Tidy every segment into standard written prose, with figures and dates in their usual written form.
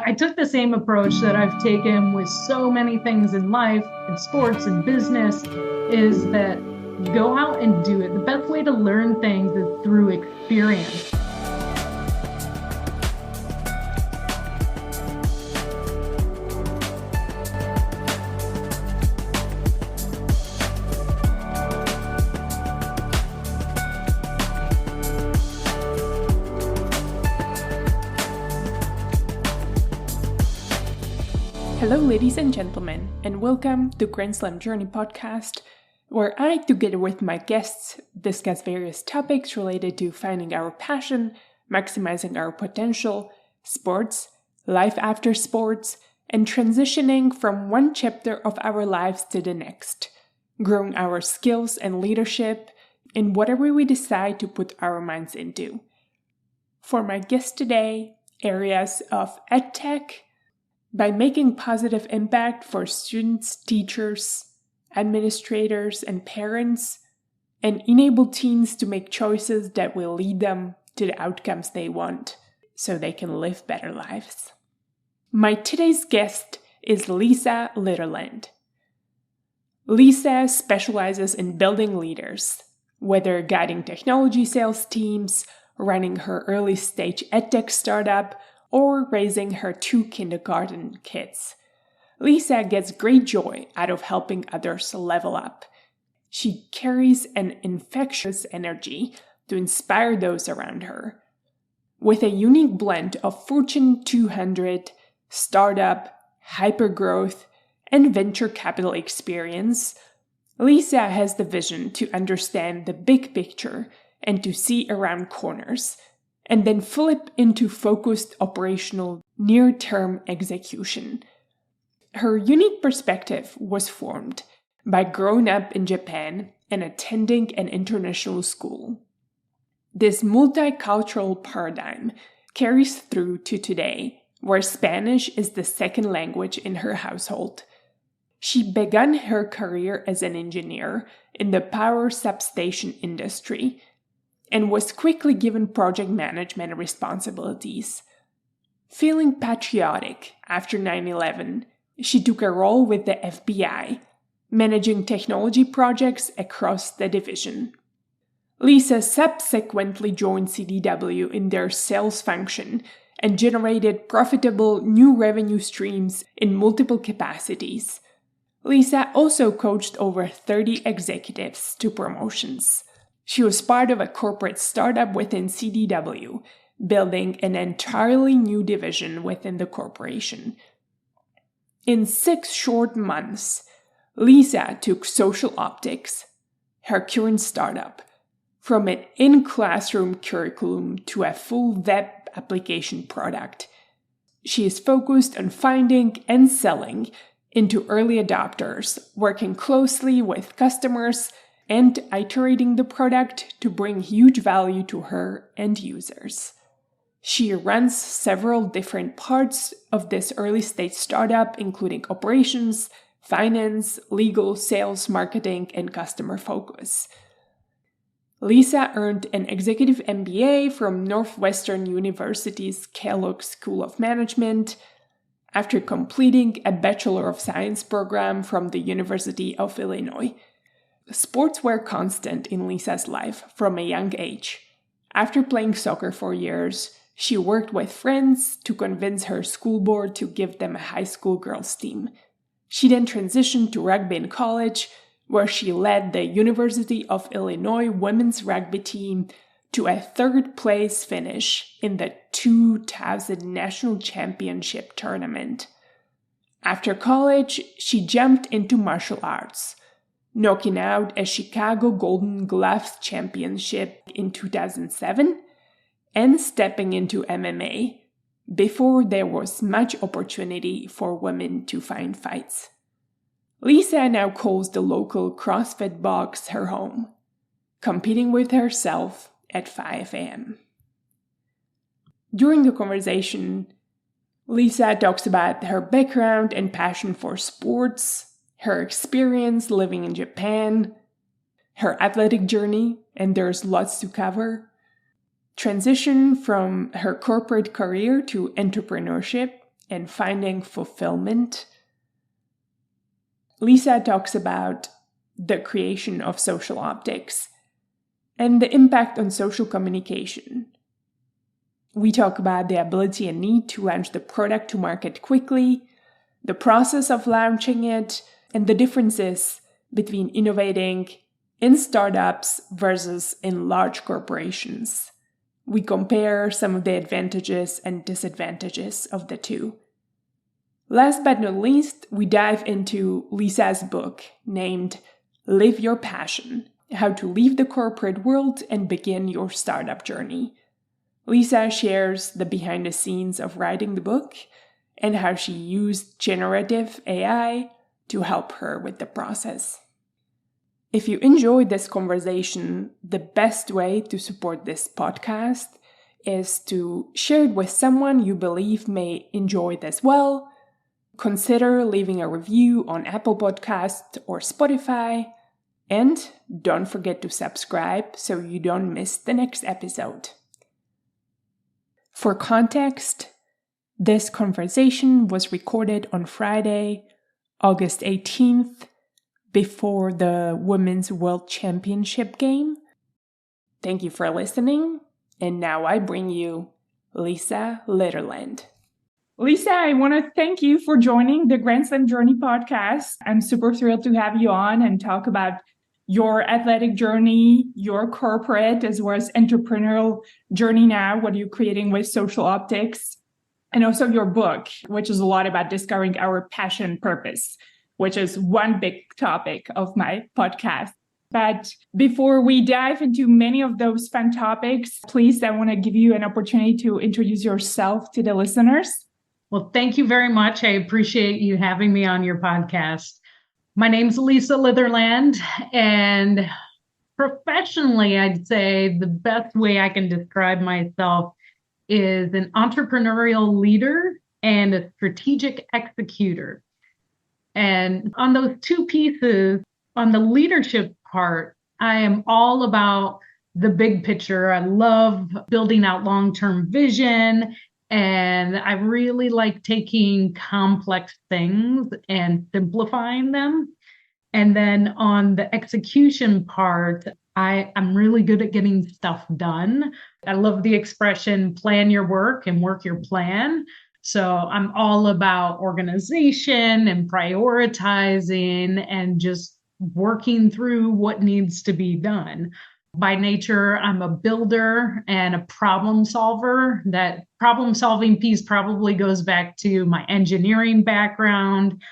I took the same approach that I've taken with so many things in life, in sports and business, is that go out and do it. The best way to learn things is through experience. Hello, ladies and gentlemen, and welcome to Grand Slam Journey podcast, where I, together with my guests, discuss various topics related to finding our passion, maximizing our potential, sports, life after sports, and transitioning from one chapter of our lives to the next, growing our skills and leadership in whatever we decide to put our minds into. For my guest today, areas of EdTech, by making positive impact for students, teachers, administrators, and parents, and enable teens to make choices that will lead them to the outcomes they want so they can live better lives. My today's guest is Lisa Litherland. Lisa specializes in building leaders, whether guiding technology sales teams, running her early-stage EdTech startup, or raising her 2 kindergarten kids. Lisa gets great joy out of helping others level up. She carries an infectious energy to inspire those around her. With a unique blend of Fortune 200, startup, hypergrowth, and venture capital experience, Lisa has the vision to understand the big picture and to see around corners, and then flip into focused operational near-term execution. Her unique perspective was formed by growing up in Japan and attending an international school. This multicultural paradigm carries through to today, where Spanish is the second language in her household. She began her career as an engineer in the power substation industry, and was quickly given project management responsibilities. Feeling patriotic after 9/11, she took a role with the FBI, managing technology projects across the division. Lisa subsequently joined CDW in their sales function and generated profitable new revenue streams in multiple capacities. Lisa also coached over 30 executives to promotions. She was part of a corporate startup within CDW, building an entirely new division within the corporation. In 6 short months, Lisa took Social Optics, her current startup, from an in-classroom curriculum to a full web application product. She is focused on finding and selling into early adopters, working closely with customers and iterating the product to bring huge value to her end users. She runs several different parts of this early-stage startup, including operations, finance, legal, sales, marketing, and customer focus. Lisa earned an executive MBA from Northwestern University's Kellogg School of Management after completing a Bachelor of Science program from the University of Illinois. Sports were constant in Lisa's life from a young age. After playing soccer for years, she worked with friends to convince her school board to give them a high school girls team. She then transitioned to rugby in college, where she led the University of Illinois women's rugby team to a 3rd-place finish in the 2000 National Championship tournament. After college, she jumped into martial arts, knocking out a Chicago Golden Gloves championship in 2007 and stepping into MMA before there was much opportunity for women to find fights. Lisa now calls the local CrossFit box her home, competing with herself at 5 a.m. During the conversation, Lisa talks about her background and passion for sports, her experience living in Japan, her athletic journey, and there's lots to cover, transition from her corporate career to entrepreneurship, and finding fulfillment. Lisa talks about the creation of social optics and the impact on social communication. We talk about the ability and need to launch the product to market quickly, the process of launching it, and the differences between innovating in startups versus in large corporations. We compare some of the advantages and disadvantages of the two. Last but not least, we dive into Lisa's book named Live Your Passion: How to Leave the Corporate World and Begin Your Startup Journey. Lisa shares the behind the scenes of writing the book and how she used generative AI to help her with the process. If you enjoyed this conversation, the best way to support this podcast is to share it with someone you believe may enjoy it as well. Consider leaving a review on Apple Podcasts or Spotify. And don't forget to subscribe so you don't miss the next episode. For context, this conversation was recorded on Friday, August 18th, before the Women's World Championship game. Thank you for listening, and now I bring you Lisa Litherland. Lisa, I want to thank you for joining the Grand Slam Journey podcast. I'm super thrilled to have you on and talk about your athletic journey, your corporate as well as entrepreneurial journey now, what you're creating with social optics, and also your book, which is a lot about discovering our passion purpose, which is one big topic of my podcast. But before we dive into many of those fun topics, please, I want to give you an opportunity to introduce yourself to the listeners. Well, thank you very much. I appreciate you having me on your podcast. My name's Lisa Litherland, and professionally, I'd say the best way I can describe myself is an entrepreneurial leader and a strategic executor. And on those two pieces, on the leadership part, I am all about the big picture. I love building out long-term vision, and I really like taking complex things and simplifying them. And then on the execution part, I'm really good at getting stuff done. I love the expression, plan your work and work your plan. So I'm all about organization and prioritizing and just working through what needs to be done. By nature, I'm a builder and a problem solver. That problem solving piece probably goes back to my engineering background.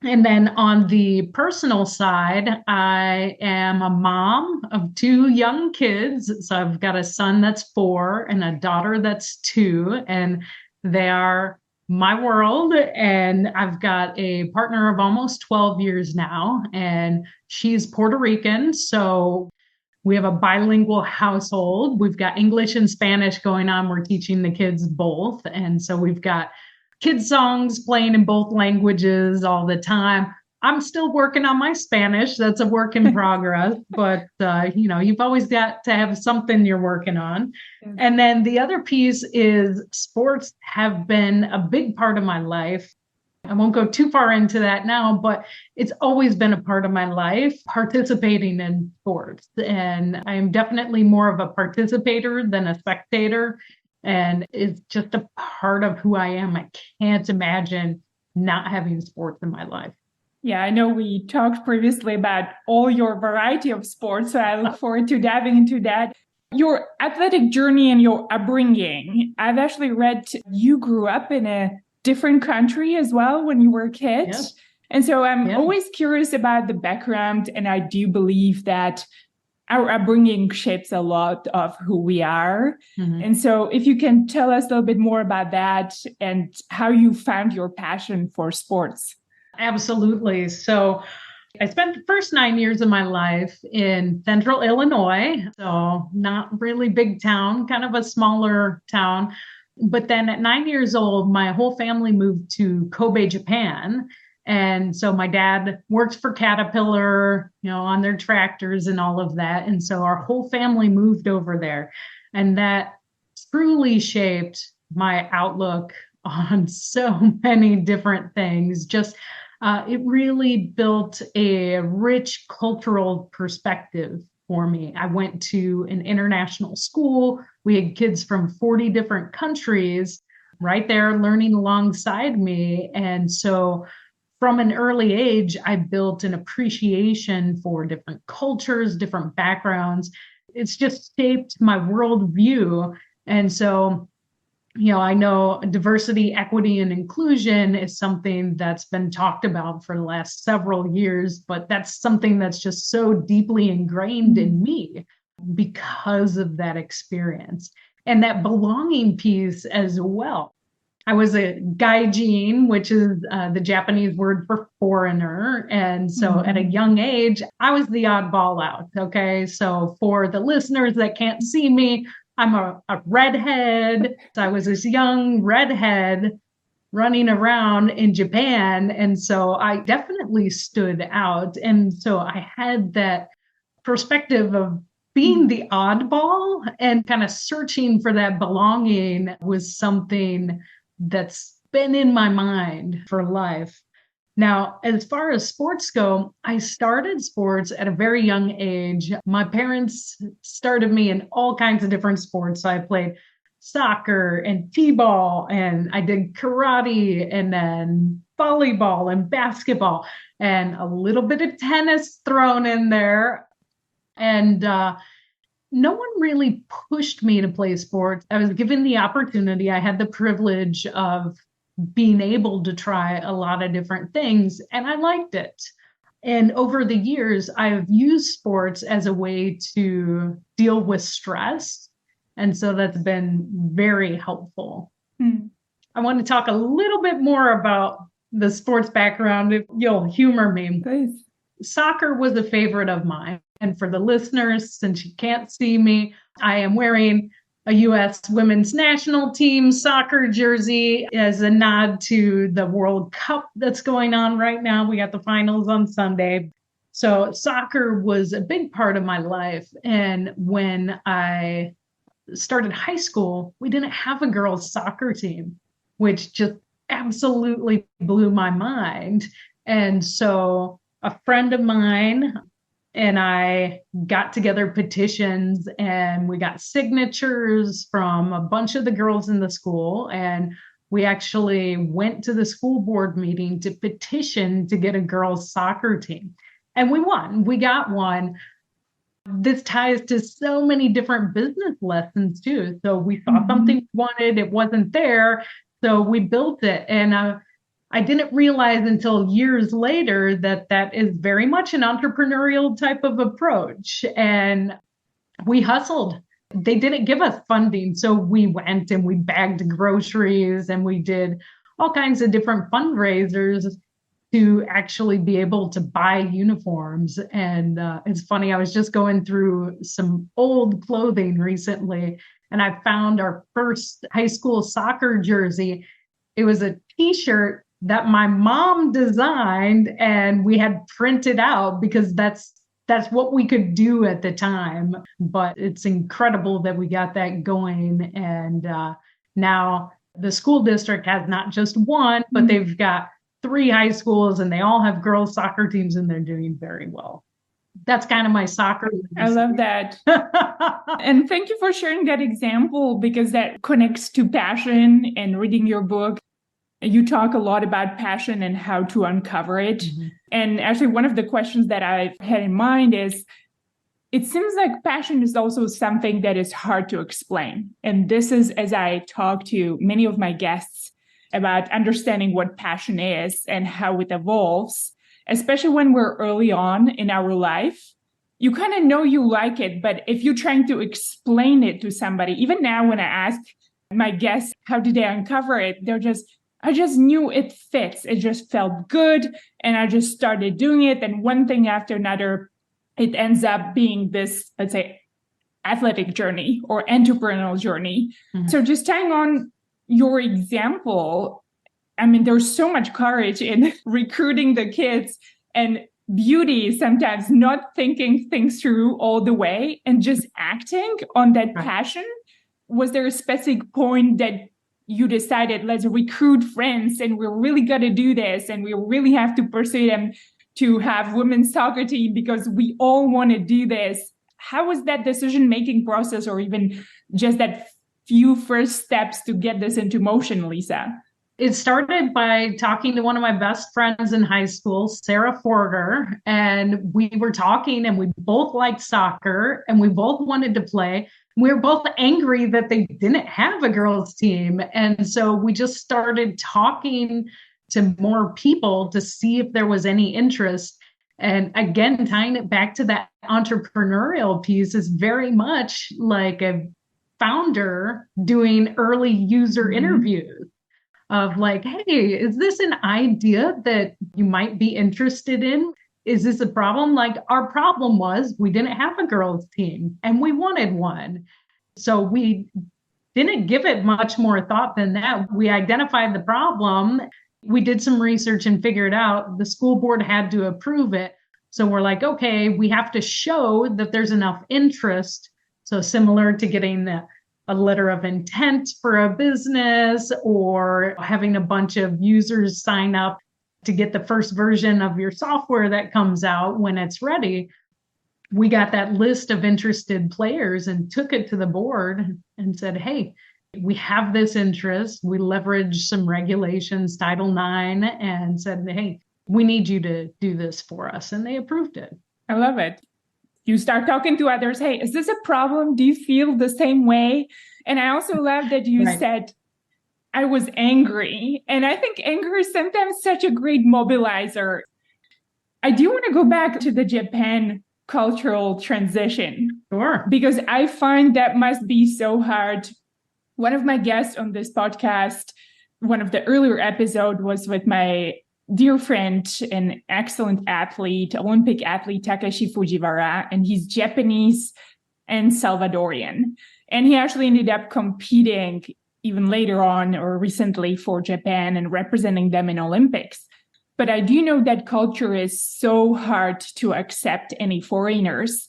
And then on the personal side, I am a mom of two young kids. So I've got a son that's 4 and a daughter that's 2, and they are my world. And I've got a partner of almost 12 years now, and she's Puerto Rican. So we have a bilingual household. We've got English and Spanish going on. We're teaching the kids both. And so we've got kids songs playing in both languages all the time. I'm still working on my Spanish. That's a work in progress, but you've always got to have something you're working on. Yeah. And then the other piece is sports have been a big part of my life. I won't go too far into that now, but it's always been a part of my life, participating in sports. And I am definitely more of a participator than a spectator. And it's just a part of who I am. I can't imagine not having sports in my life. Yeah, I know we talked previously about all your variety of sports, so I look forward to diving into that. Your athletic journey and your upbringing. I've actually read you grew up in a different country as well when you were a kid. Yeah. And so I'm always curious about the background, and I do believe that our upbringing shapes a lot of who we are. Mm-hmm. And so if you can tell us a little bit more about that and how you found your passion for sports. Absolutely. So I spent the first 9 years of my life in central Illinois. So not really big town, kind of a smaller town. But then at 9 years old, my whole family moved to Kobe, Japan. And so my dad worked for Caterpillar, on their tractors and all of that. And so our whole family moved over there. And that truly shaped my outlook on so many different things. Just it really built a rich cultural perspective for me. I went to an international school. We had kids from 40 different countries right there learning alongside me. And so from an early age, I built an appreciation for different cultures, different backgrounds. It's just shaped my worldview. And so, I know diversity, equity, and inclusion is something that's been talked about for the last several years, but that's something that's just so deeply ingrained in me because of that experience and that belonging piece as well. I was a gaijin, which is the Japanese word for foreigner. And so at a young age, I was the oddball out. Okay. So for the listeners that can't see me, I'm a redhead. So I was this young redhead running around in Japan. And so I definitely stood out. And so I had that perspective of being the oddball and kind of searching for that belonging was something that's been in my mind for life. Now, as far as sports go, I started sports at a very young age. My parents started me in all kinds of different sports. So I played soccer and t-ball, and I did karate, and then volleyball and basketball, and a little bit of tennis thrown in there. And no one really pushed me to play sports. I was given the opportunity. I had the privilege of being able to try a lot of different things, and I liked it. And over the years, I've used sports as a way to deal with stress. And so that's been very helpful. I want to talk a little bit more about the sports background, if you'll humor me. Please. Soccer was a favorite of mine. And for the listeners, since you can't see me, I am wearing a U.S. women's national team soccer jersey as a nod to the World Cup that's going on right now. We got the finals on Sunday. So soccer was a big part of my life. And when I started high school, we didn't have a girls' soccer team, which just absolutely blew my mind. And so a friend of mine and I got together petitions, and we got signatures from a bunch of the girls in the school. And we actually went to the school board meeting to petition to get a girls' soccer team. And we won. We got one. This ties to so many different business lessons too. So we saw something we wanted, it wasn't there. So we built it. And I didn't realize until years later that that is very much an entrepreneurial type of approach. And we hustled. They didn't give us funding. So we went and we bagged groceries and we did all kinds of different fundraisers to actually be able to buy uniforms. And it's funny, I was just going through some old clothing recently, and I found our first high school soccer jersey. It was a t-shirt that my mom designed and we had printed out because that's what we could do at the time. But it's incredible that we got that going. And now the school district has not just one, but they've got 3 high schools and they all have girls' soccer teams and they're doing very well. That's kind of my soccer. I love that. And thank you for sharing that example, because that connects to passion. And reading your book, you talk a lot about passion and how to uncover it. And actually, one of the questions that I've had in mind is, it seems like passion is also something that is hard to explain. And this is, as I talk to many of my guests about understanding what passion is and how it evolves, especially when we're early on in our life. You kind of know you like it, but if you're trying to explain it to somebody, even now when I ask my guests, how did they uncover it? I just knew it fits. It just felt good. And I just started doing it. And one thing after another, it ends up being this, let's say, athletic journey or entrepreneurial journey. So just tying on your example, I mean, there's so much courage in recruiting the kids, and beauty sometimes not thinking things through all the way and just acting on that passion. Was there a specific point that you decided, let's recruit friends and we're really going to do this. And we really have to pursue them to have women's soccer team because we all want to do this. How was that decision-making process, or even just that few first steps to get this into motion, Lisa? It started by talking to one of my best friends in high school, Sarah Forger, and we were talking and we both liked soccer and we both wanted to play. We were both angry that they didn't have a girls' team. And so we just started talking to more people to see if there was any interest. And again, tying it back to that entrepreneurial piece is very much like a founder doing early user interviews of like, hey, is this an idea that you might be interested in? Is this a problem? Like, our problem was we didn't have a girls' team and we wanted one. So we didn't give it much more thought than that. We identified the problem. We did some research and figured out the school board had to approve it. So we're like, okay, we have to show that there's enough interest. So similar to getting a letter of intent for a business or having a bunch of users sign up to get the first version of your software that comes out when it's ready. We got that list of interested players and took it to the board and said, hey, we have this interest. We leveraged some regulations, Title IX, and said, hey, we need you to do this for us. And they approved it. I love it. You start talking to others. Hey, is this a problem? Do you feel the same way? And I also love that you said, I was angry. And I think anger is sometimes such a great mobilizer. I do want to go back to the Japan cultural transition. Sure. Because I find that must be so hard. One of my guests on this podcast, one of the earlier episodes was with my dear friend, an excellent athlete, Olympic athlete, Takeshi Fujiwara, and he's Japanese and Salvadorian. And he actually ended up competing even later on or recently for Japan and representing them in Olympics. But I do know that culture is so hard to accept any foreigners.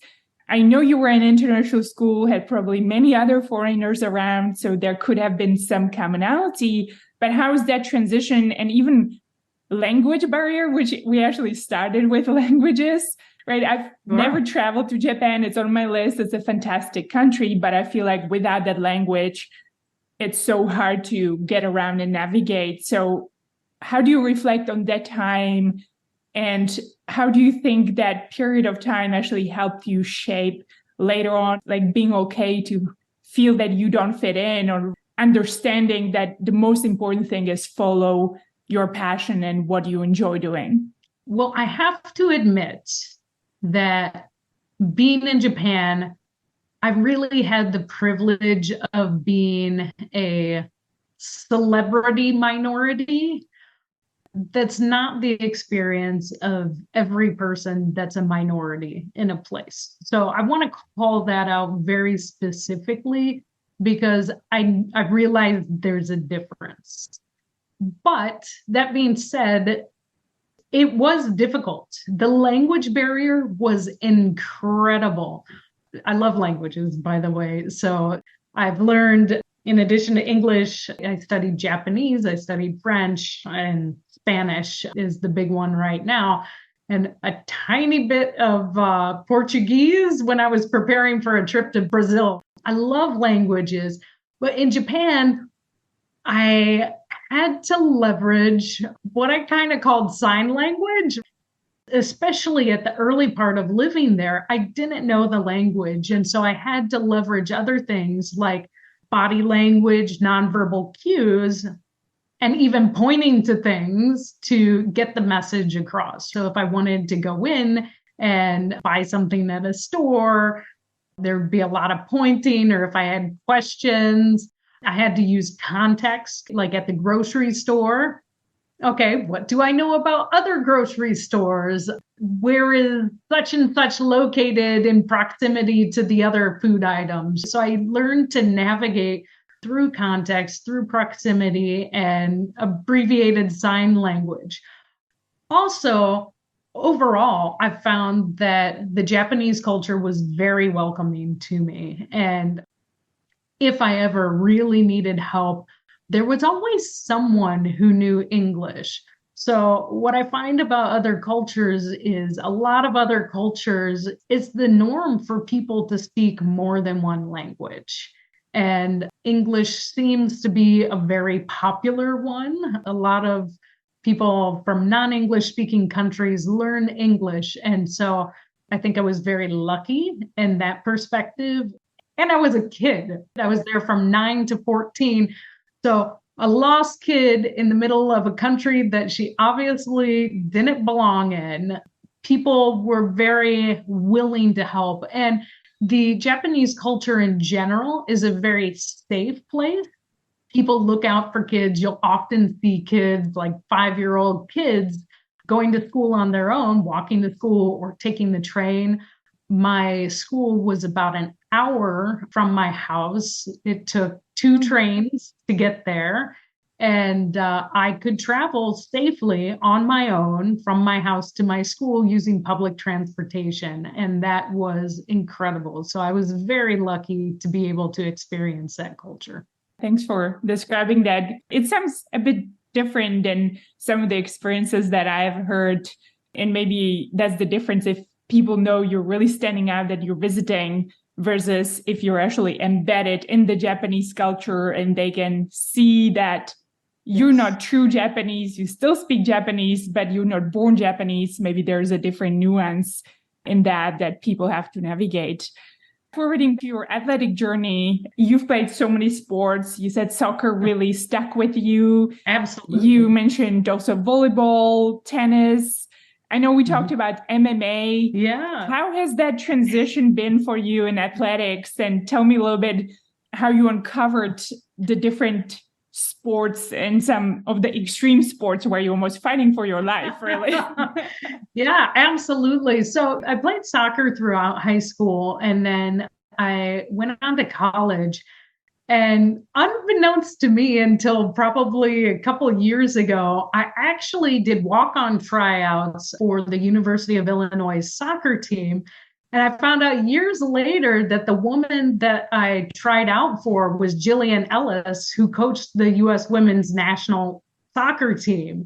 I know you were in international school, had probably many other foreigners around, so there could have been some commonality. But how is that transition, and even language barrier, which we actually started with languages, right? I've never traveled to Japan. It's on my list. It's a fantastic country, but I feel like without that language, it's so hard to get around and navigate. So how do you reflect on that time? And how do you think that period of time actually helped you shape later on, like being okay to feel that you don't fit in, or understanding that the most important thing is follow your passion and what you enjoy doing? Well, I have to admit that being in Japan, I really had the privilege of being a celebrity minority. That's not the experience of every person that's a minority in a place. So I want to call that out very specifically because I realized there's a difference. But that being said, it was difficult. The language barrier was incredible. I love languages, by the way. So I've learned, in addition to English, I studied Japanese, I studied French, and Spanish is the big one right now, and a tiny bit of Portuguese when I was preparing for a trip to Brazil. I love languages, but in Japan, I had to leverage what I kind of called sign language. Especially at the early part of living there, I didn't know the language. And so I had to leverage other things like body language, nonverbal cues, and even pointing to things to get the message across. So if I wanted to go in and buy something at a store, there'd be a lot of pointing, or if I had questions, I had to use context, like at the grocery store. Okay, what do I know about other grocery stores? Where is such and such located in proximity to the other food items? So I learned to navigate through context, through proximity, and abbreviated sign language. Also, overall, I found that the Japanese culture was very welcoming to me. And if I ever really needed help there was always someone who knew English. So, what I find about other cultures is a lot of other cultures, it's the norm for people to speak more than one language. And English seems to be a very popular one. A lot of people from non English speaking countries learn English. And so I think I was very lucky in that perspective. And I was a kid. I was there from 9 to 14. So a lost kid in the middle of a country that she obviously didn't belong in. People were very willing to help. And the Japanese culture in general is a very safe place. People look out for kids. You'll often see kids, like 5-year-old kids, going to school on their own, walking to school or taking the train. My school was about an hour from my house. It took 2 trains to get there. And I could travel safely on my own from my house to my school using public transportation. And that was incredible. So I was very lucky to be able to experience that culture. Thanks for describing that. It sounds a bit different than some of the experiences that I've heard. And maybe that's the difference if people know you're really standing out, that you're visiting, versus if you're actually embedded in the Japanese culture and they can see that you're not true Japanese, you still speak Japanese, but you're not born Japanese. Maybe there's a different nuance in that people have to navigate. Forwarding to your athletic journey, you've played so many sports. You said soccer really stuck with you. Absolutely. You mentioned also volleyball, tennis. I know we talked about MMA. Yeah. How has that transition been for you in athletics? And tell me a little bit how you uncovered the different sports and some of the extreme sports where you're almost fighting for your life, really. Yeah, absolutely. So I played soccer throughout high school, and then I went on to college. And unbeknownst to me, until probably a couple of years ago, I actually did walk-on tryouts for the University of Illinois soccer team. And I found out years later that the woman that I tried out for was Jillian Ellis, who coached the U.S. women's national soccer team.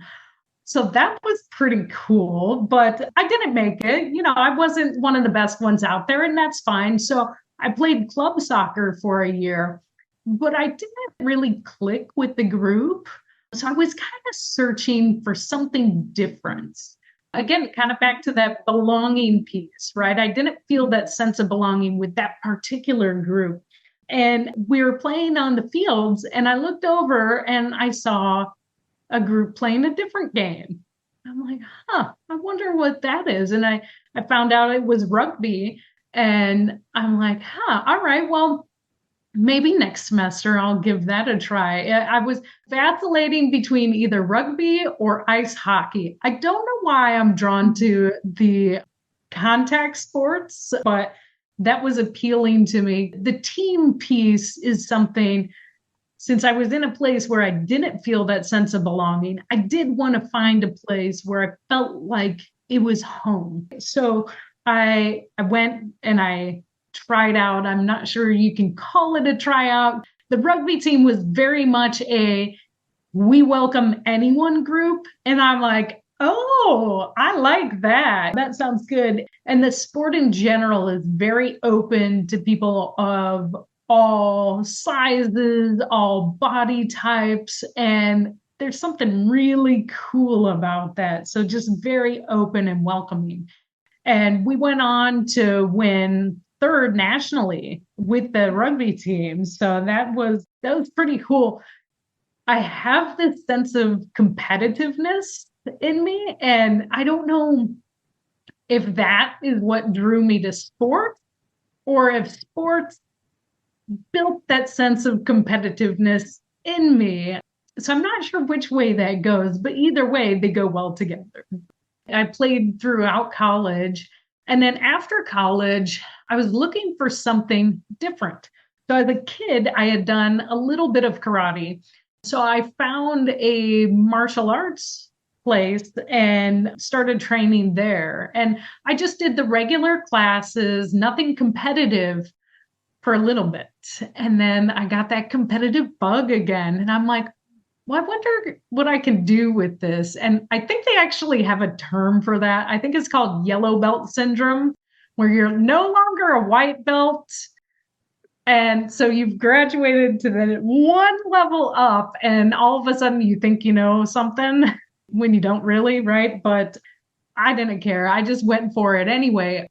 So that was pretty cool, but I didn't make it. I wasn't one of the best ones out there, and that's fine. So I played club soccer for a year, but I didn't really click with the group. So I was kind of searching for something different. Again, kind of back to that belonging piece, right? I didn't feel that sense of belonging with that particular group. And we were playing on the fields, and I looked over and I saw a group playing a different game. I'm like, I wonder what that is. And I found out it was rugby. And I'm like, all right, well, maybe next semester I'll give that a try. I was vacillating between either rugby or ice hockey. I don't know why I'm drawn to the contact sports, but that was appealing to me. The team piece is something, since I was in a place where I didn't feel that sense of belonging, I did want to find a place where I felt like it was home. So I went and I tried out. I'm not sure you can call it a tryout. The rugby team was very much a we welcome anyone group. And I'm like, oh, I like that. That sounds good. And the sport in general is very open to people of all sizes, all body types. And there's something really cool about that. So just very open and welcoming. And we went on to win third nationally with the rugby team. So that was pretty cool. I have this sense of competitiveness in me, and I don't know if that is what drew me to sports or if sports built that sense of competitiveness in me. So I'm not sure which way that goes, but either way, they go well together. I played throughout college. And then after college, I was looking for something different. So as a kid, I had done a little bit of karate. So I found a martial arts place and started training there. And I just did the regular classes, nothing competitive, for a little bit. And then I got that competitive bug again. And I'm like, well, I wonder what I can do with this. And I think they actually have a term for that. I think it's called yellow belt syndrome, where you're no longer a white belt. And so you've graduated to the one level up, and all of a sudden you think you know something when you don't really, right? But I didn't care. I just went for it anyway.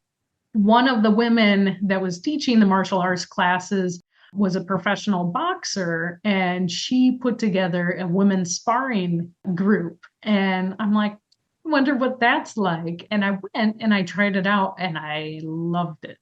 One of the women that was teaching the martial arts classes was a professional boxer, and she put together a women's sparring group. And I'm like, I wonder what that's like. And I went and I tried it out and I loved it.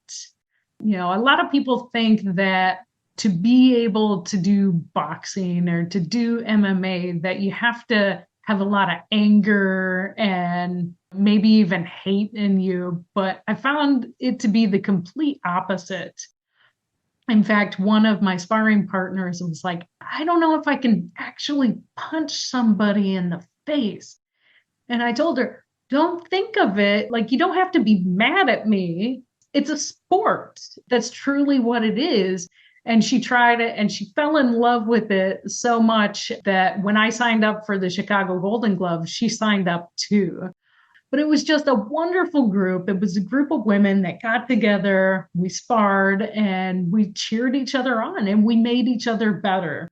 You know, a lot of people think that to be able to do boxing or to do MMA, that you have to have a lot of anger and maybe even hate in you. But I found it to be the complete opposite. In fact, one of my sparring partners was like, I don't know if I can actually punch somebody in the face. And I told her, don't think of it like you don't have to be mad at me. It's a sport. That's truly what it is. And she tried it and she fell in love with it so much that when I signed up for the Chicago Golden Gloves, she signed up too. But it was just a wonderful group. It was a group of women that got together, we sparred, and we cheered each other on, and we made each other better.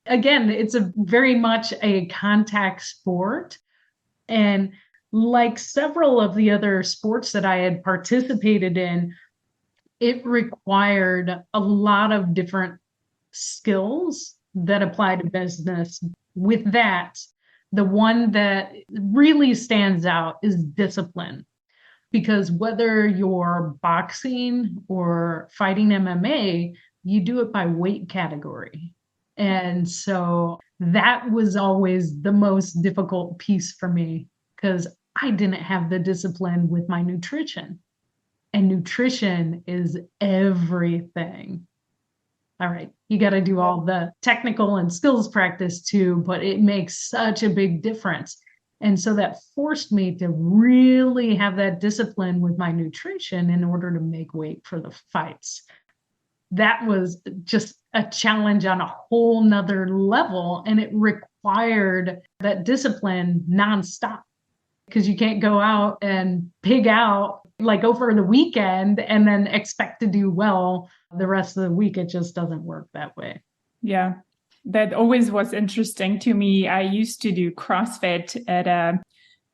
Again, it's a very much a contact sport. And like several of the other sports that I had participated in, it required a lot of different skills that apply to business. With that, the one that really stands out is discipline, because whether you're boxing or fighting MMA, you do it by weight category. And so that was always the most difficult piece for me because I didn't have the discipline with my nutrition. And nutrition is everything. All right, you got to do all the technical and skills practice too, but it makes such a big difference. And so that forced me to really have that discipline with my nutrition in order to make weight for the fights. That was just a challenge on a whole nother level. And it required that discipline nonstop because you can't go out and pig out like over the weekend and then expect to do well the rest of the week. It just doesn't work that way. Yeah, that always was interesting to me. I used to do CrossFit at a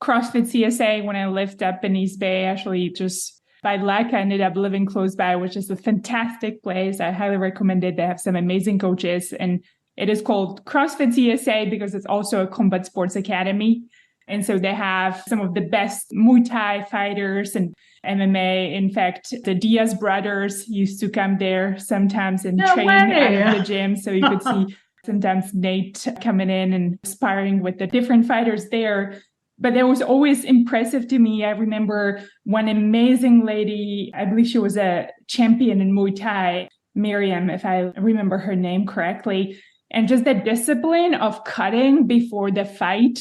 CrossFit CSA when I lived up in East Bay. Actually, just by luck, I ended up living close by, which is a fantastic place. I highly recommend it. They have some amazing coaches, and it is called CrossFit CSA because it's also a combat sports academy. And so they have some of the best Muay Thai fighters and MMA. In fact, the Diaz brothers used to come there sometimes and train out of the gym. So you could see sometimes Nate coming in and sparring with the different fighters there. But that was always impressive to me. I remember one amazing lady, I believe she was a champion in Muay Thai, Miriam, if I remember her name correctly. And just that discipline of cutting before the fight,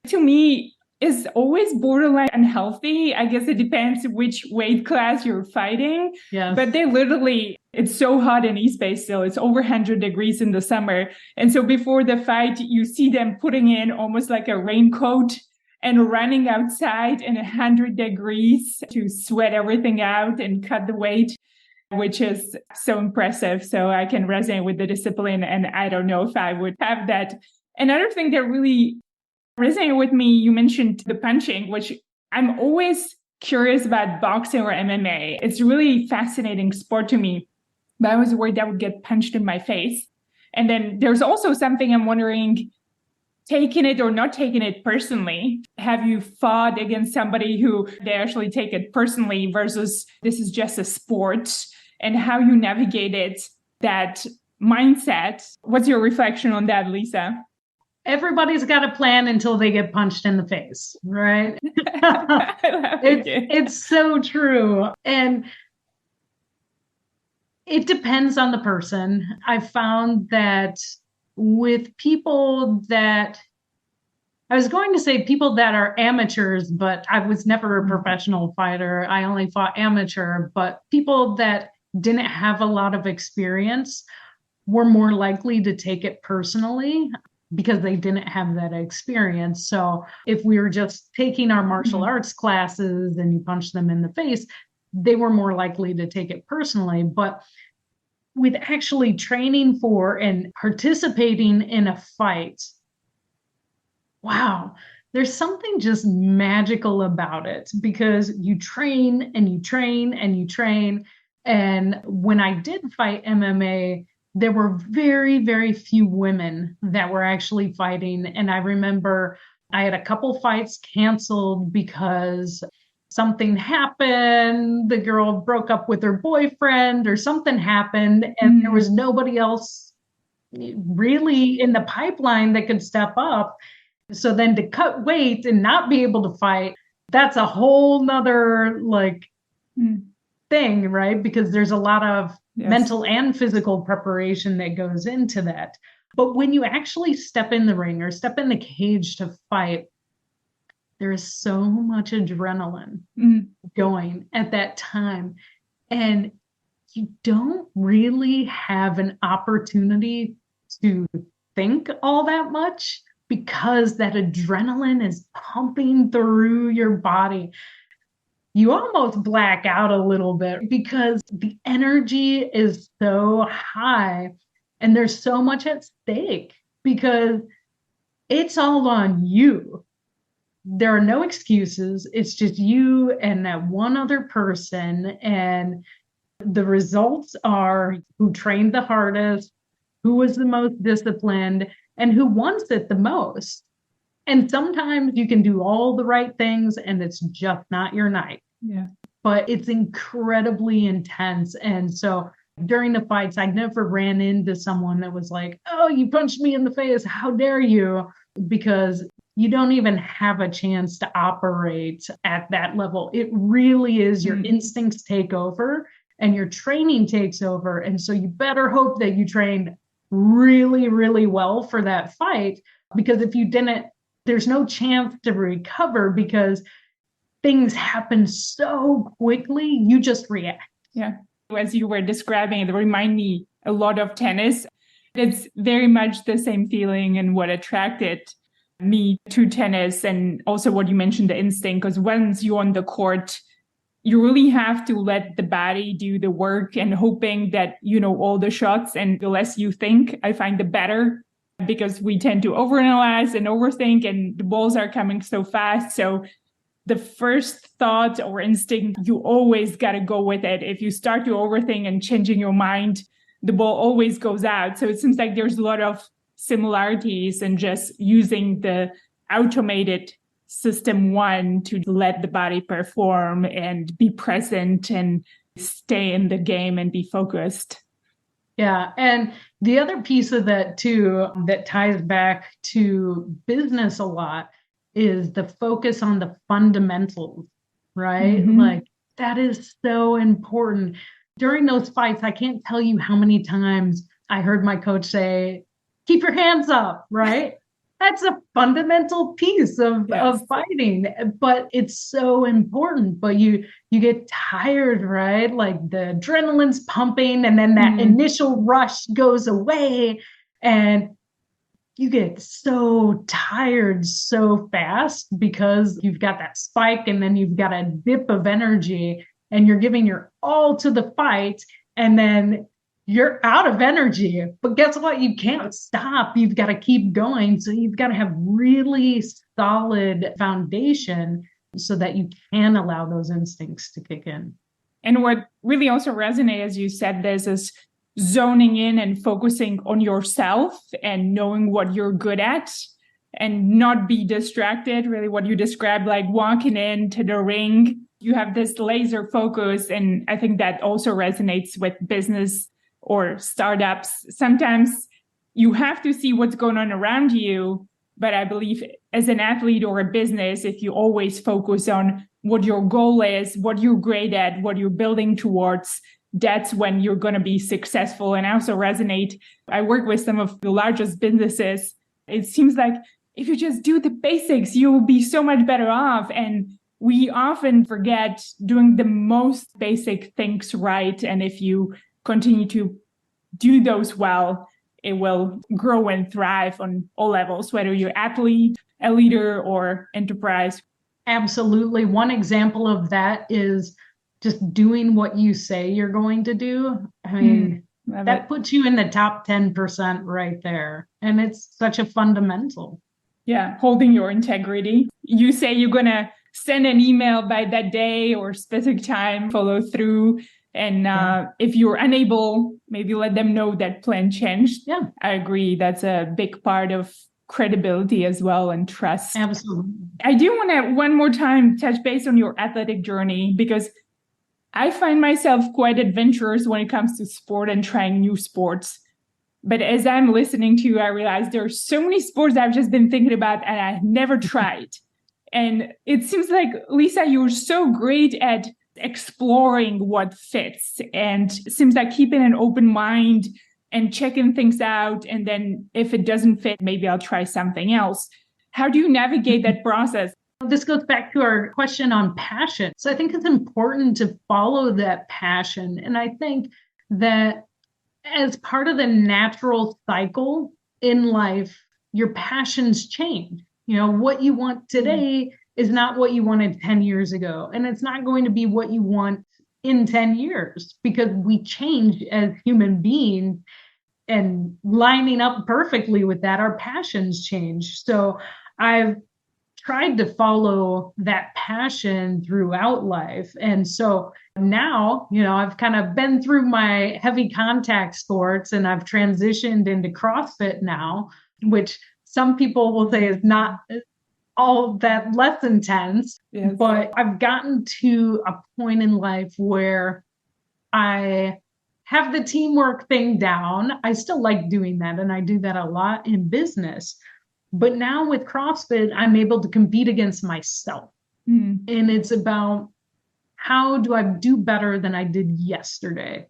to me, is always borderline unhealthy. I guess it depends which weight class you're fighting. Yes. But they literally, it's so hot in East Bay still. It's over 100 degrees in the summer. And so before the fight, you see them putting in almost like a raincoat and running outside in 100 degrees to sweat everything out and cut the weight, which is so impressive. So I can resonate with the discipline. And I don't know if I would have that. Another thing that really resonated with me, you mentioned the punching, which I'm always curious about boxing or MMA. It's really fascinating sport to me, but I was worried I would get punched in my face. And then there's also something I'm wondering, taking it or not taking it personally. Have you fought against somebody who they actually take it personally versus this is just a sport, and how you navigated that mindset? What's your reflection on that, Lisa? Everybody's got a plan until they get punched in the face, right? It's so true. And it depends on the person. I've found that with people that, I was going to say people that are amateurs, but I was never a professional fighter. I only fought amateur, but people that didn't have a lot of experience were more likely to take it personally because they didn't have that experience. So if we were just taking our martial arts classes and you punch them in the face, they were more likely to take it personally. But with actually training for and participating in a fight, wow, there's something just magical about it because you train and you train and you train. And when I did fight MMA, there were very, very few women that were actually fighting. And I remember I had a couple fights canceled because something happened. The girl broke up with her boyfriend or something happened, and there was nobody else really in the pipeline that could step up. So then to cut weight and not be able to fight, that's a whole nother thing, right? Because there's a lot of mental and physical preparation that goes into that. But when you actually step in the ring or step in the cage to fight, there is so much adrenaline going at that time. And you don't really have an opportunity to think all that much because that adrenaline is pumping through your body. You almost black out a little bit because the energy is so high and there's so much at stake because it's all on you. There are no excuses. It's just you and that one other person. And the results are who trained the hardest, who was the most disciplined, and who wants it the most. And sometimes you can do all the right things and it's just not your night. Yeah. But it's incredibly intense. And so during the fights, I never ran into someone that was like, oh, you punched me in the face. How dare you? Because you don't even have a chance to operate at that level. It really is your instincts take over and your training takes over. And so you better hope that you trained really, really well for that fight, because if you didn't, there's no chance to recover because things happen so quickly, you just react. Yeah. As you were describing, it reminded me a lot of tennis. It's very much the same feeling and what attracted me to tennis, and also what you mentioned, the instinct, because once you're on the court, you really have to let the body do the work and hoping that you know all the shots, and the less you think, I find the better, because we tend to overanalyze and overthink and the balls are coming so fast. So the first thought or instinct, you always got to go with it. If you start to overthink and changing your mind, the ball always goes out. So it seems like there's a lot of similarities and just using the automated system one to let the body perform and be present and stay in the game and be focused. Yeah. And the other piece of that too, that ties back to business a lot, is the focus on the fundamentals, right? Like that is so important. During those fights, I can't tell you how many times I heard my coach say, keep your hands up, right? That's a fundamental piece of fighting, but it's so important. But you get tired, right? Like the adrenaline's pumping and then that initial rush goes away and you get so tired so fast because you've got that spike and then you've got a dip of energy and you're giving your all to the fight and then you're out of energy. But guess what? You can't stop. You've got to keep going. So you've got to have really solid foundation so that you can allow those instincts to kick in. And what really also resonates, as you said this, is zoning in and focusing on yourself and knowing what you're good at and not be distracted. Really what you described, like walking into the ring, you have this laser focus. And I think that also resonates with business or startups. Sometimes you have to see what's going on around you. But I believe as an athlete or a business, if you always focus on what your goal is, what you're great at, what you're building towards, that's when you're going to be successful. And I also resonate. I work with some of the largest businesses. It seems like if you just do the basics, you'll be so much better off. And we often forget doing the most basic things right. And if you continue to do those well, it will grow and thrive on all levels, whether you're athlete, a leader, or enterprise. Absolutely. One example of that is just doing what you say you're going to do. I mean, that puts you in the top 10% right there. And it's such a fundamental. Yeah, holding your integrity. You say you're going to send an email by that day or specific time, follow through. And if you're unable, maybe let them know that plan changed. Yeah, I agree. That's a big part of credibility as well and trust. Absolutely. I do want to one more time touch base on your athletic journey, because I find myself quite adventurous when it comes to sport and trying new sports. But as I'm listening to you, I realize there are so many sports I've just been thinking about and I've never tried. And it seems like, Lisa, you're so great at exploring what fits, and it seems like keeping an open mind and checking things out. And then if it doesn't fit, maybe I'll try something else. How do you navigate that process? This goes back to our question on passion. So I think it's important to follow that passion. And I think that as part of the natural cycle in life, your passions change. You know, what you want today is not what you wanted 10 years ago. And it's not going to be what you want in 10 years, because we change as human beings, and lining up perfectly with that, our passions change. So I've tried to follow that passion throughout life. And so now, I've kind of been through my heavy contact sports and I've transitioned into CrossFit now, which some people will say is not all that less intense. Yes. But I've gotten to a point in life where I have the teamwork thing down. I still like doing that, and I do that a lot in business. But now with CrossFit, I'm able to compete against myself. And it's about, how do I do better than I did yesterday?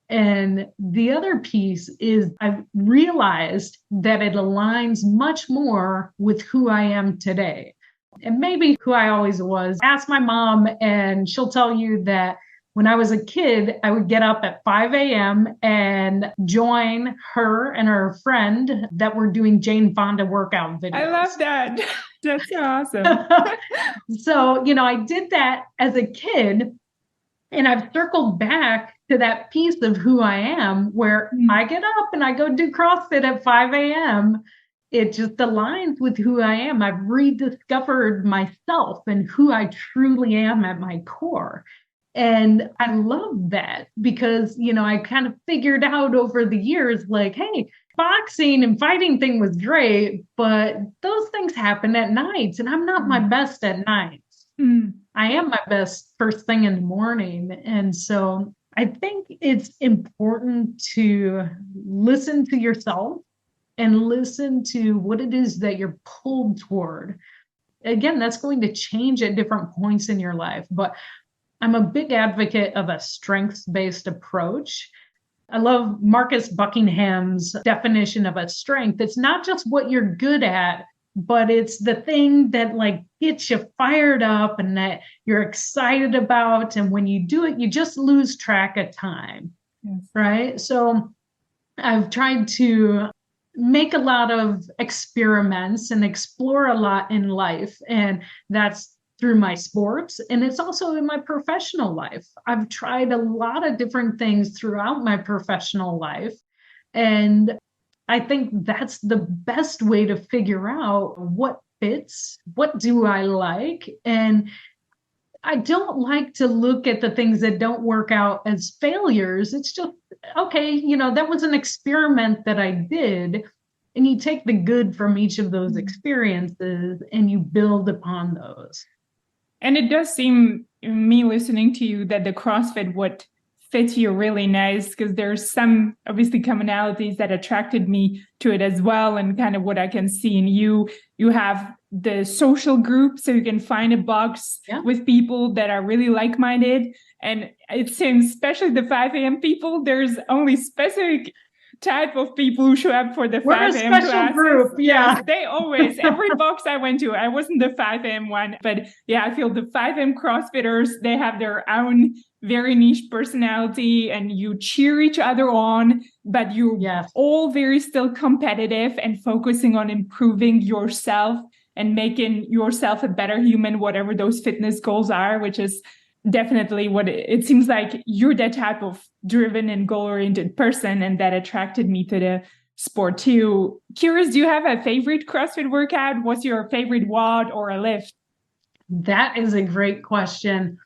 And the other piece is I've realized that it aligns much more with who I am today. And maybe who I always was. Ask my mom and she'll tell you that when I was a kid, I would get up at 5 a.m. and join her and her friend that were doing Jane Fonda workout videos. I love that. That's awesome. So, I did that as a kid, and I've circled back to that piece of who I am where I get up and I go do CrossFit at 5 a.m. It just aligns with who I am. I've rediscovered myself and who I truly am at my core. And I love that because, I kind of figured out over the years, like, hey, boxing and fighting thing was great, but those things happen at nights and I'm not my best at nights. I am my best first thing in the morning. And so I think it's important to listen to yourself and listen to what it is that you're pulled toward. Again, that's going to change at different points in your life, but I'm a big advocate of a strengths-based approach. I love Marcus Buckingham's definition of a strength. It's not just what you're good at, but it's the thing that gets you fired up and that you're excited about. And when you do it, you just lose track of time, right? So I've tried to make a lot of experiments and explore a lot in life. And that's through my sports. And it's also in my professional life. I've tried a lot of different things throughout my professional life. And I think that's the best way to figure out what fits, what do I like. And I don't like to look at the things that don't work out as failures. It's just, okay, that was an experiment that I did. And you take the good from each of those experiences and you build upon those. And it does seem, me listening to you, that the CrossFit would fit you really nice, because there's some obviously commonalities that attracted me to it as well. And kind of what I can see in you, you have the social group, so you can find a box with people that are really like-minded. And it seems, especially the 5 a.m. people, there's only specific type of people who show up for the We're 5 a a.m. special classes. group. Yeah. Yes, they always, every box I went to, I wasn't the 5 a.m. one, but yeah, I feel the 5 a.m. CrossFitters, they have their own very niche personality and you cheer each other on, but you're all very still competitive and focusing on improving yourself and making yourself a better human, whatever those fitness goals are, which is definitely what it seems like. You're that type of driven and goal-oriented person, and that attracted me to the sport too. Curious, do you have a favorite CrossFit workout? What's your favorite WOD or a lift? That is a great question.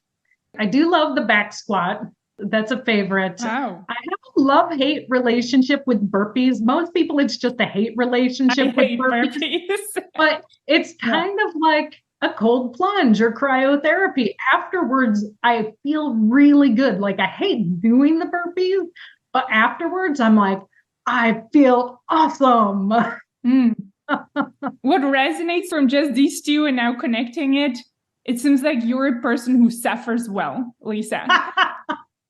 I do love the back squat. That's a favorite. Wow. I have a love-hate relationship with burpees. Most people, it's just a hate relationship with burpees. But it's kind of like a cold plunge or cryotherapy. Afterwards, I feel really good. Like I hate doing the burpees, but afterwards, I'm like, I feel awesome. What resonates from just these two and now connecting it? It seems like you're a person who suffers well, Lisa.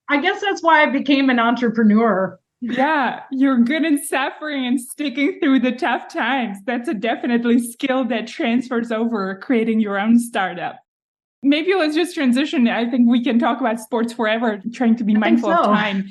I guess that's why I became an entrepreneur. Yeah, you're good in suffering and sticking through the tough times. That's a definitely skill that transfers over creating your own startup. Maybe let's just transition. I think we can talk about sports forever, trying to be mindful of time.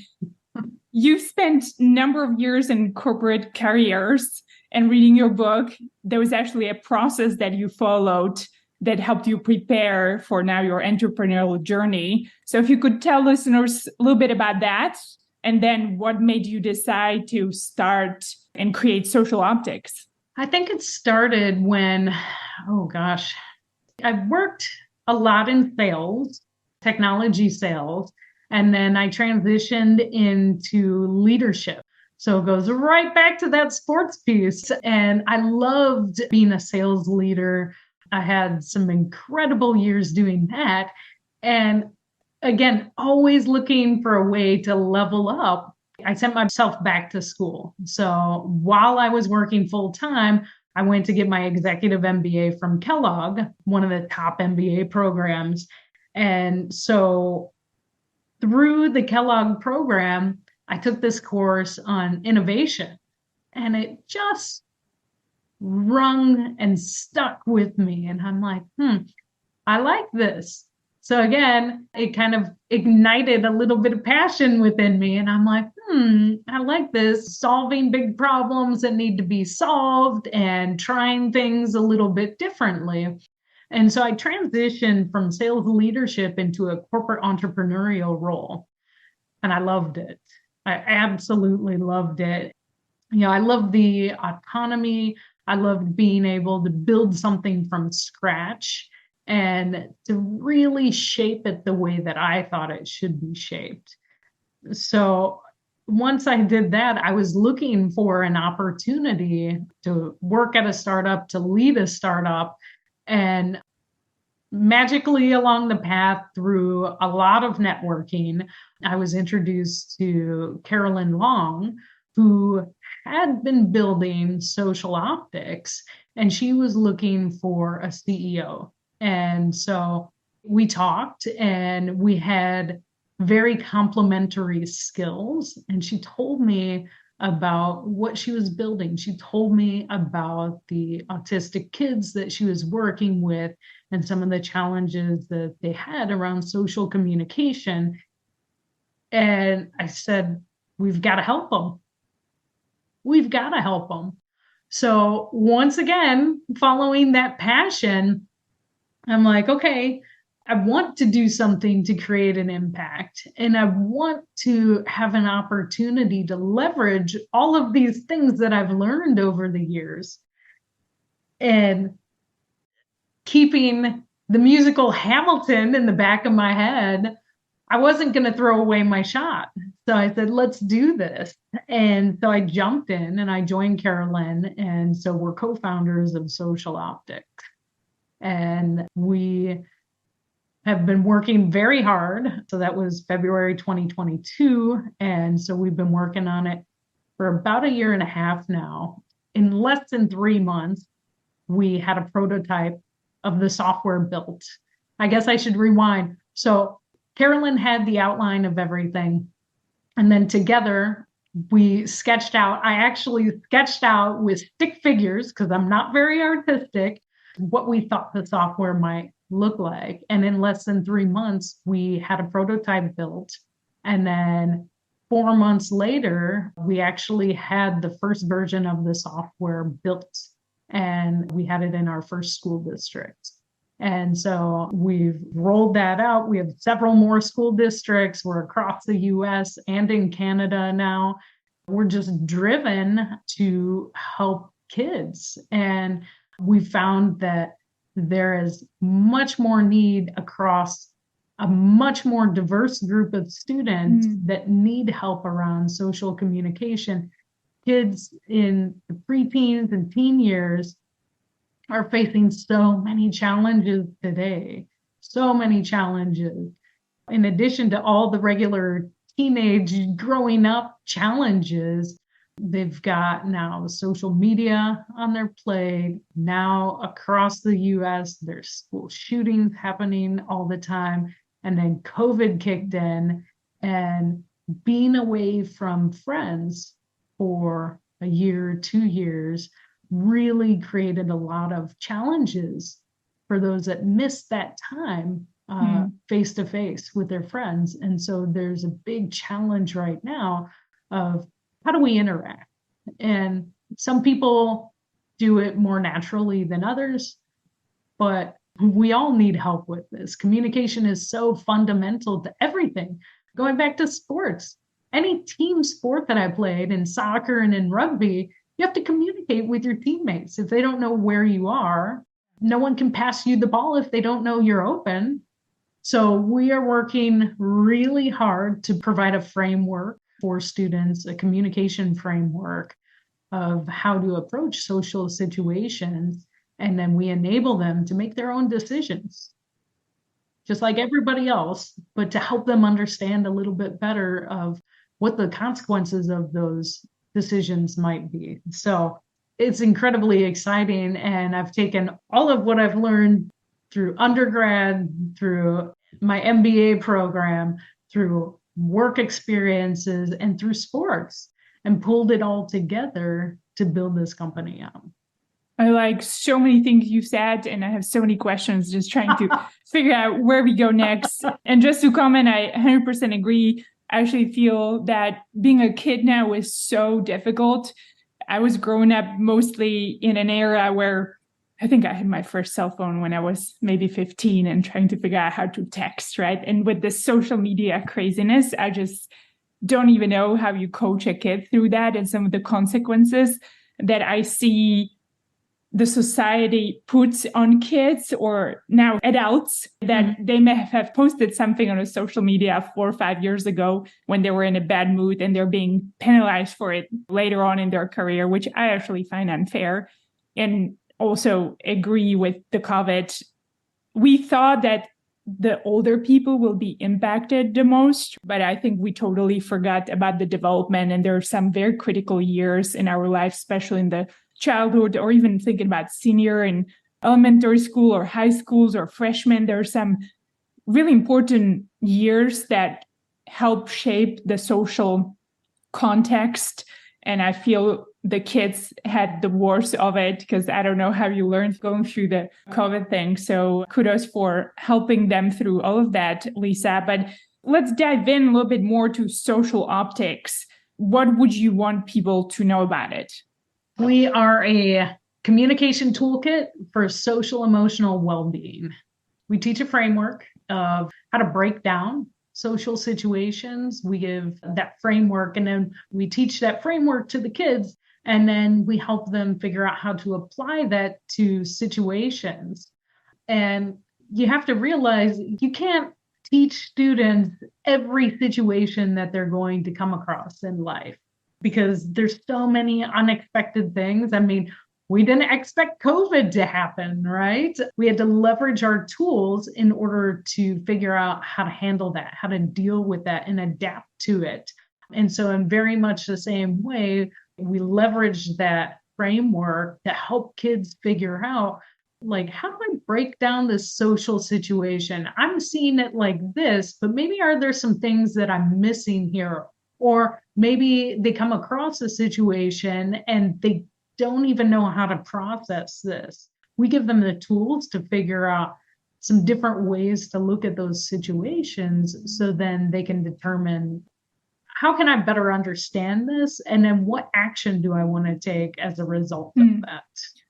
You've spent a number of years in corporate careers, and reading your book, there was actually a process that you followed that helped you prepare for now your entrepreneurial journey. So if you could tell listeners a little bit about that, and then what made you decide to start and create Social Optics? I think it started when, I worked a lot in sales, technology sales, and then I transitioned into leadership. So it goes right back to that sports piece. And I loved being a sales leader. I had some incredible years doing that. And again, always looking for a way to level up. I sent myself back to school. So while I was working full time, I went to get my executive MBA from Kellogg, one of the top MBA programs. And so through the Kellogg program, I took this course on innovation, and it just rung and stuck with me. And I'm like, I like this. So again, it kind of ignited a little bit of passion within me. And I'm like, I like this, solving big problems that need to be solved and trying things a little bit differently. And so I transitioned from sales leadership into a corporate entrepreneurial role. And I loved it. I absolutely loved it. I loved the autonomy. I loved being able to build something from scratch and to really shape it the way that I thought it should be shaped. So once I did that, I was looking for an opportunity to work at a startup, to lead a startup. And magically along the path through a lot of networking, I was introduced to Carolyn Long, who had been building Social Optics, and she was looking for a CEO. And so we talked, and we had very complementary skills. And she told me about what she was building. She told me about the autistic kids that she was working with and some of the challenges that they had around social communication. And I said, we've got to help them. We've got to help them. So once again, following that passion, I'm like, okay, I want to do something to create an impact. And I want to have an opportunity to leverage all of these things that I've learned over the years. And keeping the musical Hamilton in the back of my head, I wasn't going to throw away my shot. So I said, let's do this. And so I jumped in and I joined Carolyn. And so we're co-founders of Social Optics. And we have been working very hard. So that was February 2022. And so we've been working on it for about a year and a half now. In less than 3 months, we had a prototype of the software built. I guess I should rewind. So Carolyn had the outline of everything. And then together, we sketched out, I actually sketched out with stick figures, because I'm not very artistic, what we thought the software might look like. And in less than 3 months, we had a prototype built. And then 4 months later, we actually had the first version of the software built, and we had it in our first school district. And so we've rolled that out. We have several more school districts. We're across the US and in Canada now. We're just driven to help kids. And we found that there is much more need across a much more diverse group of students that need help around social communication. Kids in the preteens and teen years are facing so many challenges today, so many challenges. In addition to all the regular teenage growing up challenges, they've got now social media on their plate. Now across the US, there's school shootings happening all the time. And then COVID kicked in, and being away from friends for a year, 2 years, really created a lot of challenges for those that missed that time face to face with their friends. And so there's a big challenge right now of how do we interact? And some people do it more naturally than others, but we all need help with this. Communication is so fundamental to everything. Going back to sports, any team sport that I played in soccer and in rugby, you have to communicate with your teammates. If they don't know where you are, no one can pass you the ball if they don't know you're open. So we are working really hard to provide a framework for students, a communication framework of how to approach social situations. And then we enable them to make their own decisions, just like everybody else, but to help them understand a little bit better of what the consequences of those decisions might be. So it's incredibly exciting. And I've taken all of what I've learned through undergrad, through my MBA program, through work experiences, and through sports, and pulled it all together to build this company up. I like so many things you said, and I have so many questions just trying to figure out where we go next. And just to comment, I 100% agree. I actually feel that being a kid now is so difficult. I was growing up mostly in an era where I think I had my first cell phone when I was maybe 15 and trying to figure out how to text, right? And with the social media craziness, I just don't even know how you coach a kid through that and some of the consequences that I see the society puts on kids or now adults that they may have posted something on a social media 4 or 5 years ago when they were in a bad mood and they're being penalized for it later on in their career, which I actually find unfair. And also agree with the COVID. We thought that the older people will be impacted the most, but I think we totally forgot about the development. And there are some very critical years in our life, especially in the childhood, or even thinking about senior in elementary school or high schools or freshmen. There are some really important years that help shape the social context. And I feel the kids had the worst of it because I don't know how you learned going through the COVID thing. So kudos for helping them through all of that, Lisa. But let's dive in a little bit more to social optics. What would you want people to know about it? We are a communication toolkit for social emotional well-being. We teach a framework of how to break down social situations. We give that framework, and then we teach that framework to the kids, and then we help them figure out how to apply that to situations. And you have to realize you can't teach students every situation that they're going to come across in life because there's so many unexpected things. I mean, we didn't expect COVID to happen, right? We had to leverage our tools in order to figure out how to handle that, how to deal with that and adapt to it. And so in very much the same way, we leverage that framework to help kids figure out, like, how do I break down this social situation? I'm seeing it like this, but maybe are there some things that I'm missing here? Or maybe they come across a situation and they don't even know how to process this. We give them the tools to figure out some different ways to look at those situations so then they can determine, how can I better understand this? And then what action do I want to take as a result of that?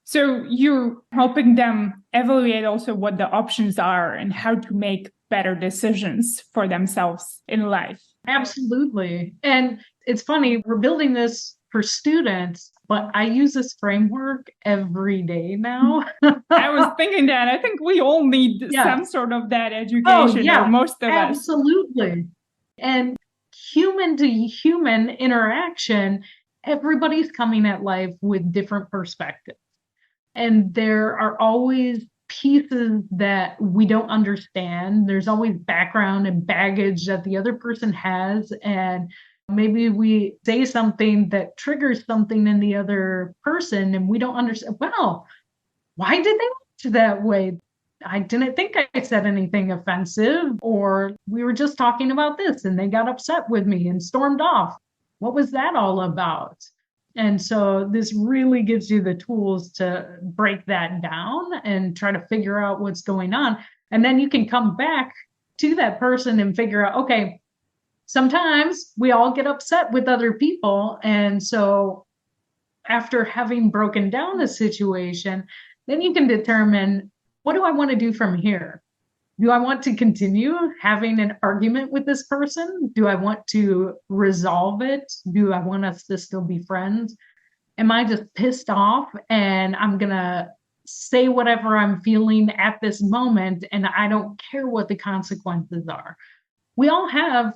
So you're helping them evaluate also what the options are and how to make better decisions for themselves in life. Absolutely. And it's funny, we're building this for students, but I use this framework every day now. I was thinking that. I think we all need some sort of that education, or most of us. Absolutely. And human to human interaction, everybody's coming at life with different perspectives. And there are always pieces that we don't understand. There's always background and baggage that the other person has. And maybe we say something that triggers something in the other person and we don't understand. Well, why did they act that way? I didn't think I said anything offensive, or we were just talking about this and they got upset with me and stormed off. What was that all about? And so this really gives you the tools to break that down and try to figure out what's going on. And then you can come back to that person and figure out, okay, sometimes we all get upset with other people. And so after having broken down the situation, then you can determine, what do I want to do from here? Do I want to continue having an argument with this person? Do I want to resolve it? Do I want us to still be friends? Am I just pissed off and I'm going to say whatever I'm feeling at this moment and I don't care what the consequences are? We all have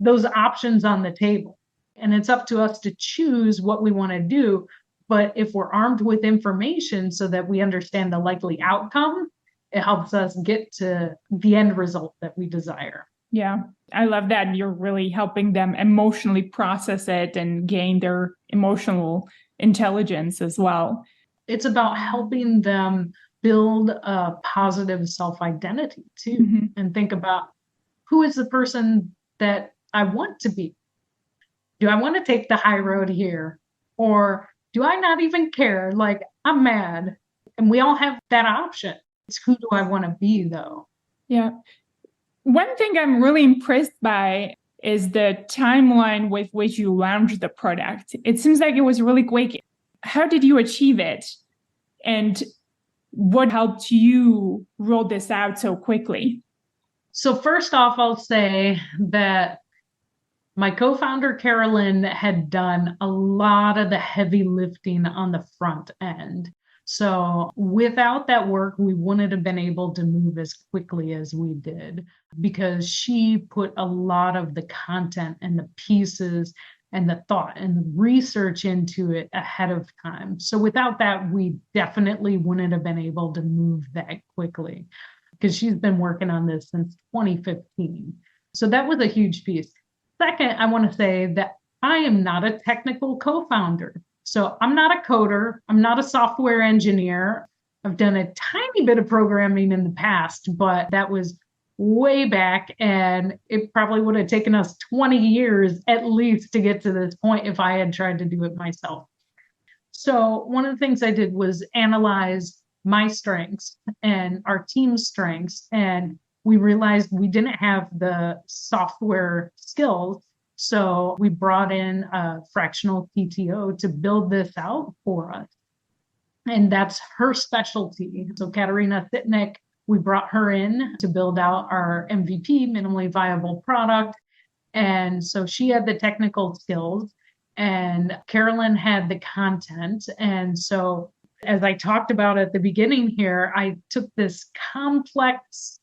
those options on the table, and it's up to us to choose what we want to do. But if we're armed with information so that we understand the likely outcome, it helps us get to the end result that we desire. Yeah, I love that. You're really helping them emotionally process it and gain their emotional intelligence as well. It's about helping them build a positive self-identity too, and think about, who is the person that I want to be? Do I want to take the high road here? Or do I not even care? Like, I'm mad. And we all have that option. It's, who do I want to be, though? Yeah. One thing I'm really impressed by is the timeline with which you launched the product. It seems like it was really quick. How did you achieve it? And what helped you roll this out so quickly? So first off, I'll say that my co-founder, Carolyn, had done a lot of the heavy lifting on the front end. So without that work, we wouldn't have been able to move as quickly as we did, because she put a lot of the content and the pieces and the thought and the research into it ahead of time. So without that, we definitely wouldn't have been able to move that quickly, because she's been working on this since 2015. So that was a huge piece. Second, I want to say that I am not a technical co-founder. So I'm not a coder. I'm not a software engineer. I've done a tiny bit of programming in the past, but that was way back. And it probably would have taken us 20 years at least to get to this point if I had tried to do it myself. So one of the things I did was analyze my strengths and our team's strengths. And we realized we didn't have the software skills. So we brought in a fractional PTO to build this out for us. And that's her specialty. So Katarina Sitnik, we brought her in to build out our MVP, minimally viable product. And so she had the technical skills and Carolyn had the content. And so, as I talked about at the beginning here, I took this complex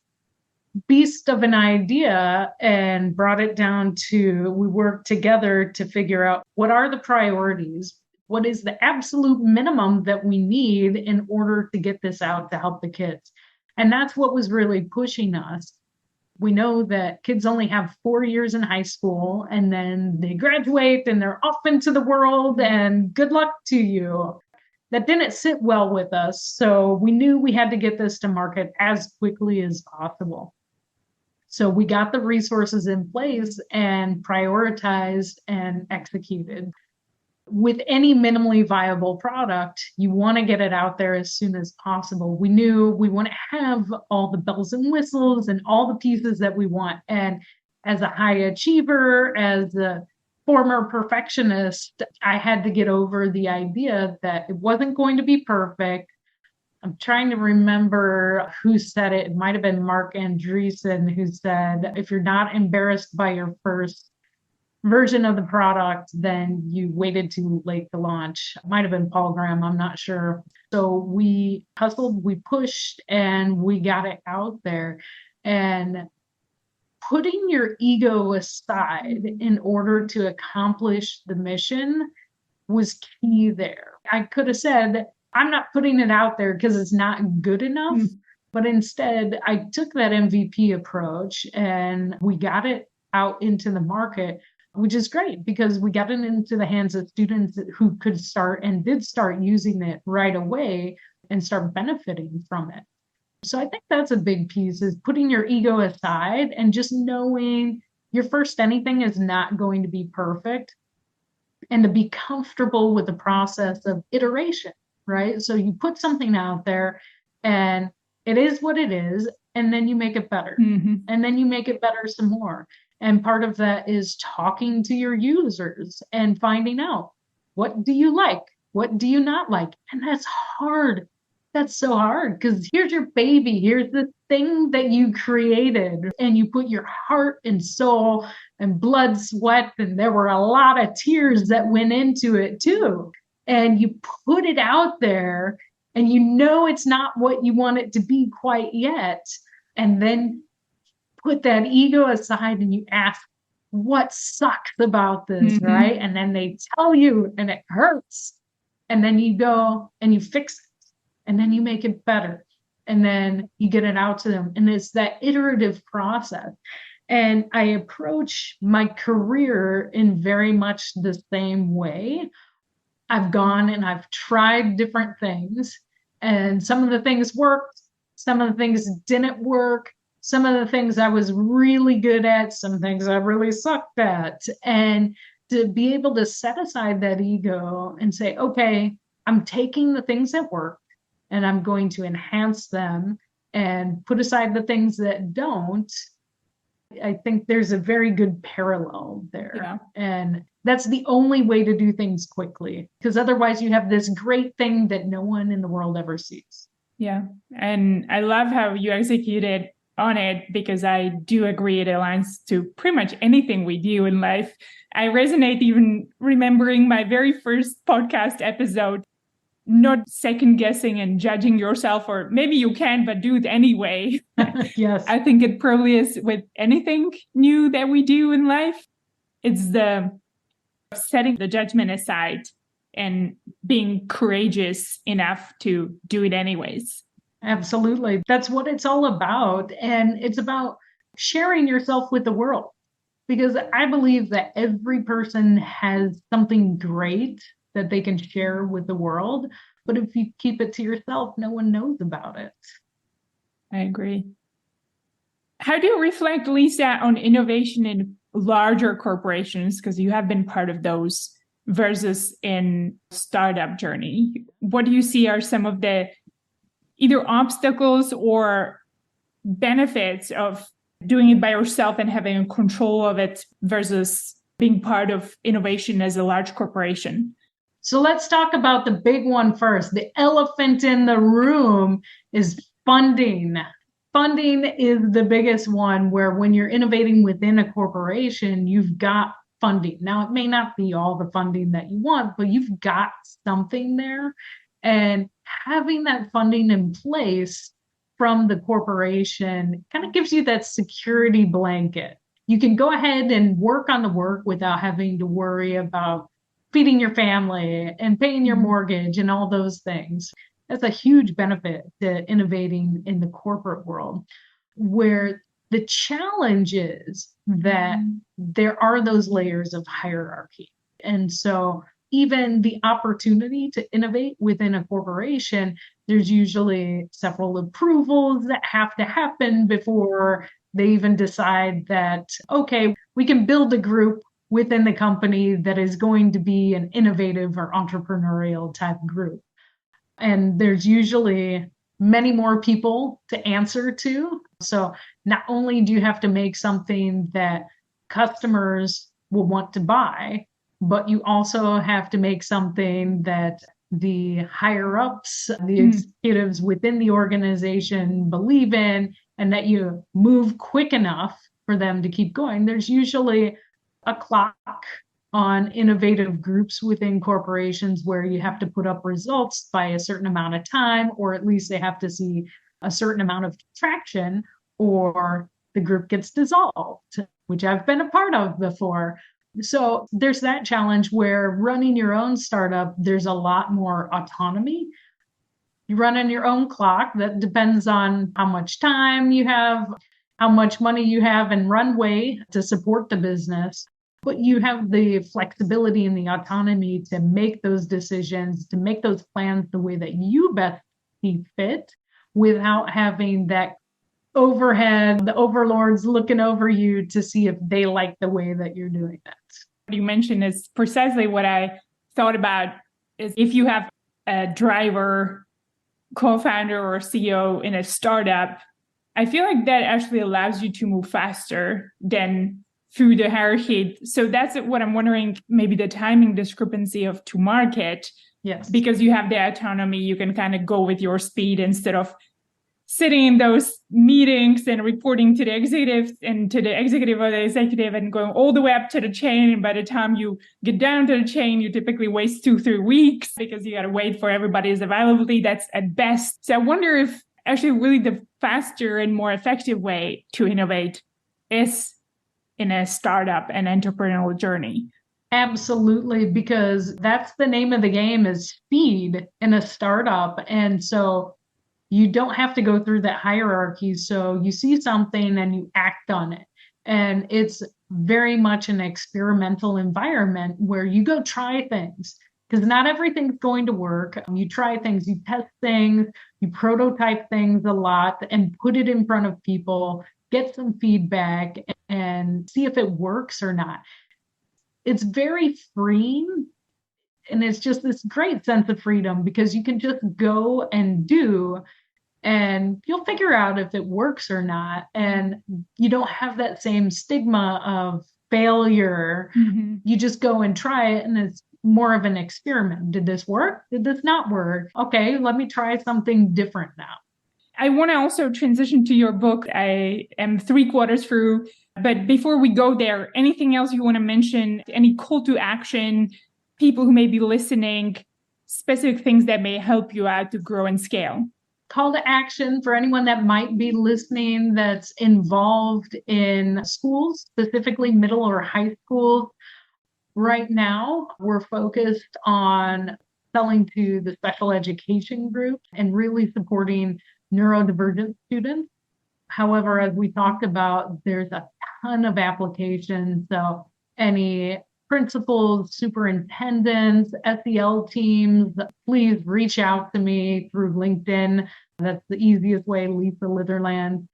beast of an idea and brought it down to, we worked together to figure out, what are the priorities? What is the absolute minimum that we need in order to get this out to help the kids? And that's what was really pushing us. We know that kids only have 4 years in high school and then they graduate and they're off into the world and good luck to you. That didn't sit well with us. So we knew we had to get this to market as quickly as possible. So we got the resources in place and prioritized and executed. With any minimally viable product, you want to get it out there as soon as possible. We knew we want to have all the bells and whistles and all the pieces that we want. And as a high achiever, as a former perfectionist, I had to get over the idea that it wasn't going to be perfect. I'm trying to remember who said it. It might have been Mark Andreessen who said, if you're not embarrassed by your first version of the product, then you waited too late to launch. It might have been Paul Graham, I'm not sure. So we hustled, we pushed, and we got it out there. And putting your ego aside in order to accomplish the mission was key there. I could have said, I'm not putting it out there because it's not good enough. But instead, I took that MVP approach and we got it out into the market, which is great because we got it into the hands of students who could start and did start using it right away and start benefiting from it. So I think that's a big piece, is putting your ego aside and just knowing your first anything is not going to be perfect, and to be comfortable with the process of iteration, right? So you put something out there and it is what it is, and then you make it better. And then you make it better some more. And part of that is talking to your users and finding out, what do you like? What do you not like? And that's hard. That's so hard because here's your baby. Here's the thing that you created, and you put your heart and soul and blood, sweat, and there were a lot of tears that went into it too. And you put it out there and you know it's not what you want it to be quite yet. And then put that ego aside and you ask, what sucks about this, right? And then they tell you and it hurts. And then you go and you fix it. And then you make it better. And then you get it out to them. And it's that iterative process. And I approach my career in very much the same way. I've gone and I've tried different things. And some of the things worked. Some of the things didn't work. Some of the things I was really good at, some things I really sucked at. And to be able to set aside that ego and say, okay, I'm taking the things that work and I'm going to enhance them and put aside the things that don't. I think there's a very good parallel there. Yeah. And that's the only way to do things quickly, because otherwise you have this great thing that no one in the world ever sees. Yeah. And I love how you executed on it, because I do agree it aligns to pretty much anything we do in life. I resonate even remembering my very first podcast episode, not second guessing and judging yourself, or maybe you can, but do it anyway. Yes. I think it probably is with anything new that we do in life. It's the setting the judgment aside and being courageous enough to do it anyways. Absolutely. That's what it's all about. And it's about sharing yourself with the world, because I believe that every person has something great that they can share with the world. But if you keep it to yourself, no one knows about it. I agree. How do you reflect, Lisa, on innovation in larger corporations, because you have been part of those, versus in startup journey? What do you see are some of the either obstacles or benefits of doing it by yourself and having control of it versus being part of innovation as a large corporation? So let's talk about the big one first. The elephant in the room is funding. Funding is the biggest one, where when you're innovating within a corporation, you've got funding. Now, it may not be all the funding that you want, but you've got something there. And having that funding in place from the corporation kind of gives you that security blanket. You can go ahead and work on the work without having to worry about feeding your family and paying your mortgage and all those things. That's a huge benefit to innovating in the corporate world, where the challenge is that there are those layers of hierarchy. And so even the opportunity to innovate within a corporation, there's usually several approvals that have to happen before they even decide that, okay, we can build a group within the company that is going to be an innovative or entrepreneurial type group. And there's usually many more people to answer to. So not only do you have to make something that customers will want to buy, but you also have to make something that the higher ups, the executives within the organization believe in, and that you move quick enough for them to keep going. There's usually a clock on innovative groups within corporations where you have to put up results by a certain amount of time, or at least they have to see a certain amount of traction, or the group gets dissolved, which I've been a part of before. So there's that challenge where running your own startup, there's a lot more autonomy. You run on your own clock. That depends on how much time you have, how much money you have and runway to support the business. But you have the flexibility and the autonomy to make those decisions, to make those plans the way that you best see fit without having that overhead, the overlords looking over you to see if they like the way that you're doing it. What you mentioned is precisely what I thought about, is if you have a driver, co-founder or CEO in a startup, I feel like that actually allows you to move faster than through the hierarchy. So that's what I'm wondering, maybe the timing discrepancy of to market. Yes. Because you have the autonomy, you can kind of go with your speed instead of sitting in those meetings and reporting to the executive and to the executive or the executive and going all the way up to the chain. And by the time you get down to the chain, you typically waste 2-3 weeks because you got to wait for everybody's availability. That's at best. So I wonder if actually really the faster and more effective way to innovate is in a startup and entrepreneurial journey. Absolutely, because that's the name of the game, is speed in a startup. And so you don't have to go through that hierarchy. So you see something and you act on it. And it's very much an experimental environment where you go try things, because not everything's going to work. You try things, you test things, you prototype things a lot and put it in front of people, get some feedback and see if it works or not. It's very freeing. And it's just this great sense of freedom because you can just go and do, and you'll figure out if it works or not. And you don't have that same stigma of failure. Mm-hmm. You just go and try it, and it's more of an experiment. Did this work? Did this not work? Okay, let me try something different now. I want to also transition to your book. I am 3/4 through, but before we go there, anything else you want to mention? Any call to action? People who may be listening, specific things that may help you out to grow and scale? Call to action for anyone that might be listening that's involved in schools, specifically middle or high school. Right now, we're focused on selling to the special education group and really supporting neurodivergent students. However, as we talked about, there's a ton of applications. So any principals, superintendents, SEL teams, please reach out to me through LinkedIn. That's the easiest way, Lisa Litherland.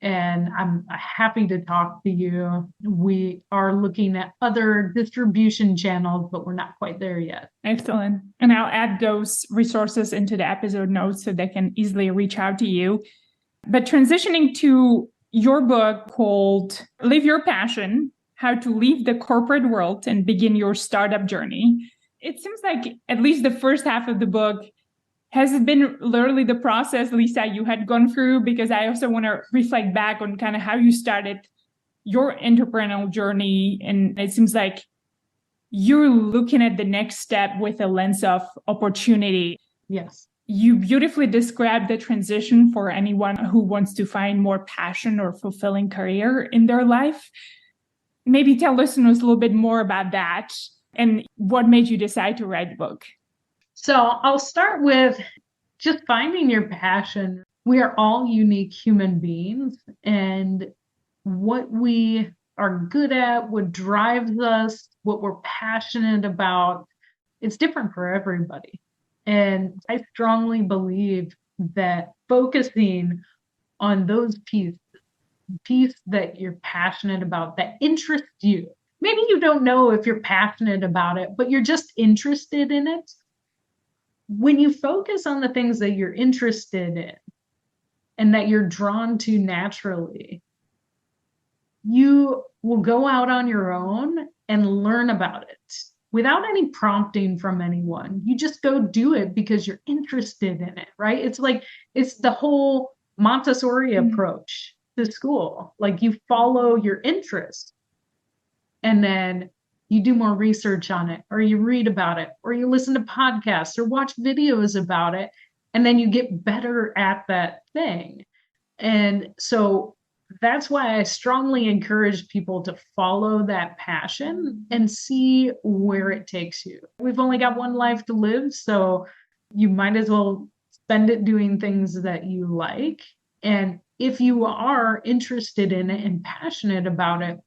And I'm happy to talk to you. We are looking at other distribution channels, but we're not quite there yet. Excellent. And I'll add those resources into the episode notes so they can easily reach out to you. But transitioning to your book called Live Your Passion, How to Leave the Corporate World and Begin Your Startup Journey. It seems like at least the first half of the book has been literally the process, Lisa, you had gone through, because I also want to reflect back on kind of how you started your entrepreneurial journey. And it seems like you're looking at the next step with a lens of opportunity. Yes. You beautifully described the transition for anyone who wants to find more passion or fulfilling career in their life. Maybe tell listeners a little bit more about that and what made you decide to write the book. So I'll start with just finding your passion. We are all unique human beings, and what we are good at, what drives us, what we're passionate about it's different for everybody. And I strongly believe that focusing on those piece that you're passionate about, that interests you. Maybe you don't know if you're passionate about it, but you're just interested in it. When you focus on the things that you're interested in and that you're drawn to naturally, you will go out on your own and learn about it without any prompting from anyone. You just go do it because you're interested in it, right? It's the whole Montessori approach to school. Like you follow your interest and then you do more research on it, or you read about it, or you listen to podcasts or watch videos about it, and then you get better at that thing. And so that's why I strongly encourage people to follow that passion and see where it takes you. We've only got one life to live, so you might as well spend it doing things that you like. And if you are interested in it and passionate about it,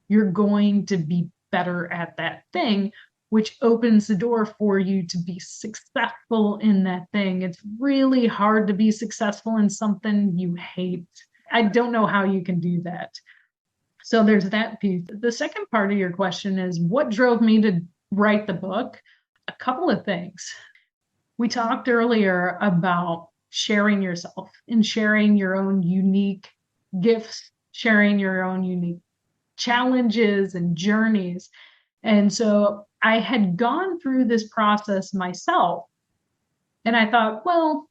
you're going to be better at that thing, which opens the door for you to be successful in that thing. It's really hard to be successful in something you hate. I don't know how you can do that. So there's that piece. The second part of your question is what drove me to write the book? A couple of things. We talked earlier about sharing yourself and sharing your own unique gifts, sharing your own unique challenges and journeys. And so I had gone through this process myself, and I thought, well,